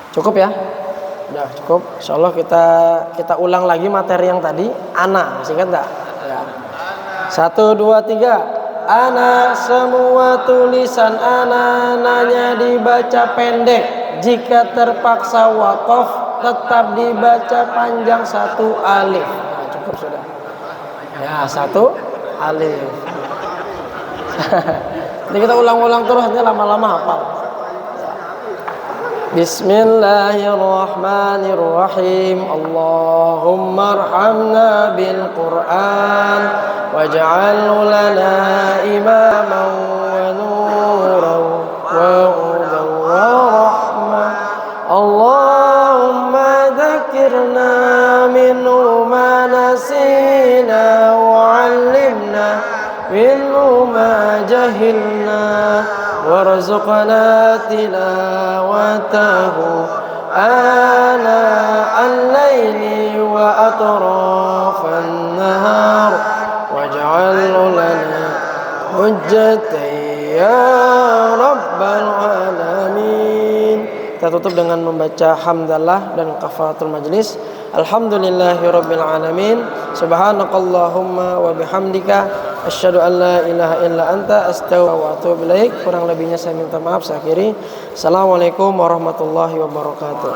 Cukup ya? Udah cukup. Insyaallah kita ulang lagi materi yang tadi. Ana, masih ingat enggak? Ya. 1, 2, 3. Ana, semua tulisan ana nanya dibaca pendek. Jika terpaksa waqaf tetap dibaca panjang 1 alif. Nah, cukup sudah. Ya, 1 alif. Jadi kita ulang-ulang terus, nanti lama-lama hafal. Bismillahirrahmanirrahim. Allahumma arhamna bil Qur'an waj'alhu lana imaman wa nuran wa hudan wa rahmah. Allahumma dzakirna minhu ma nasina wa 'allimna minhu ma jahilna warzuqna tilawatahu ana al-laili wa atrafan nahar waj'alhu lana hujjatan ya rabbal alamin. Kita tutup dengan membaca hamdalah dan kafaratul majlis. Alhamdulillahirabbil alamin. Subhanakallahumma wa bihamdika asyhadu an la ilaha illa anta astaghfiruka wa atubu ilaik. Kurang lebihnya saya minta maaf. Saya akhiri. Assalamualaikum warahmatullahi wabarakatuh.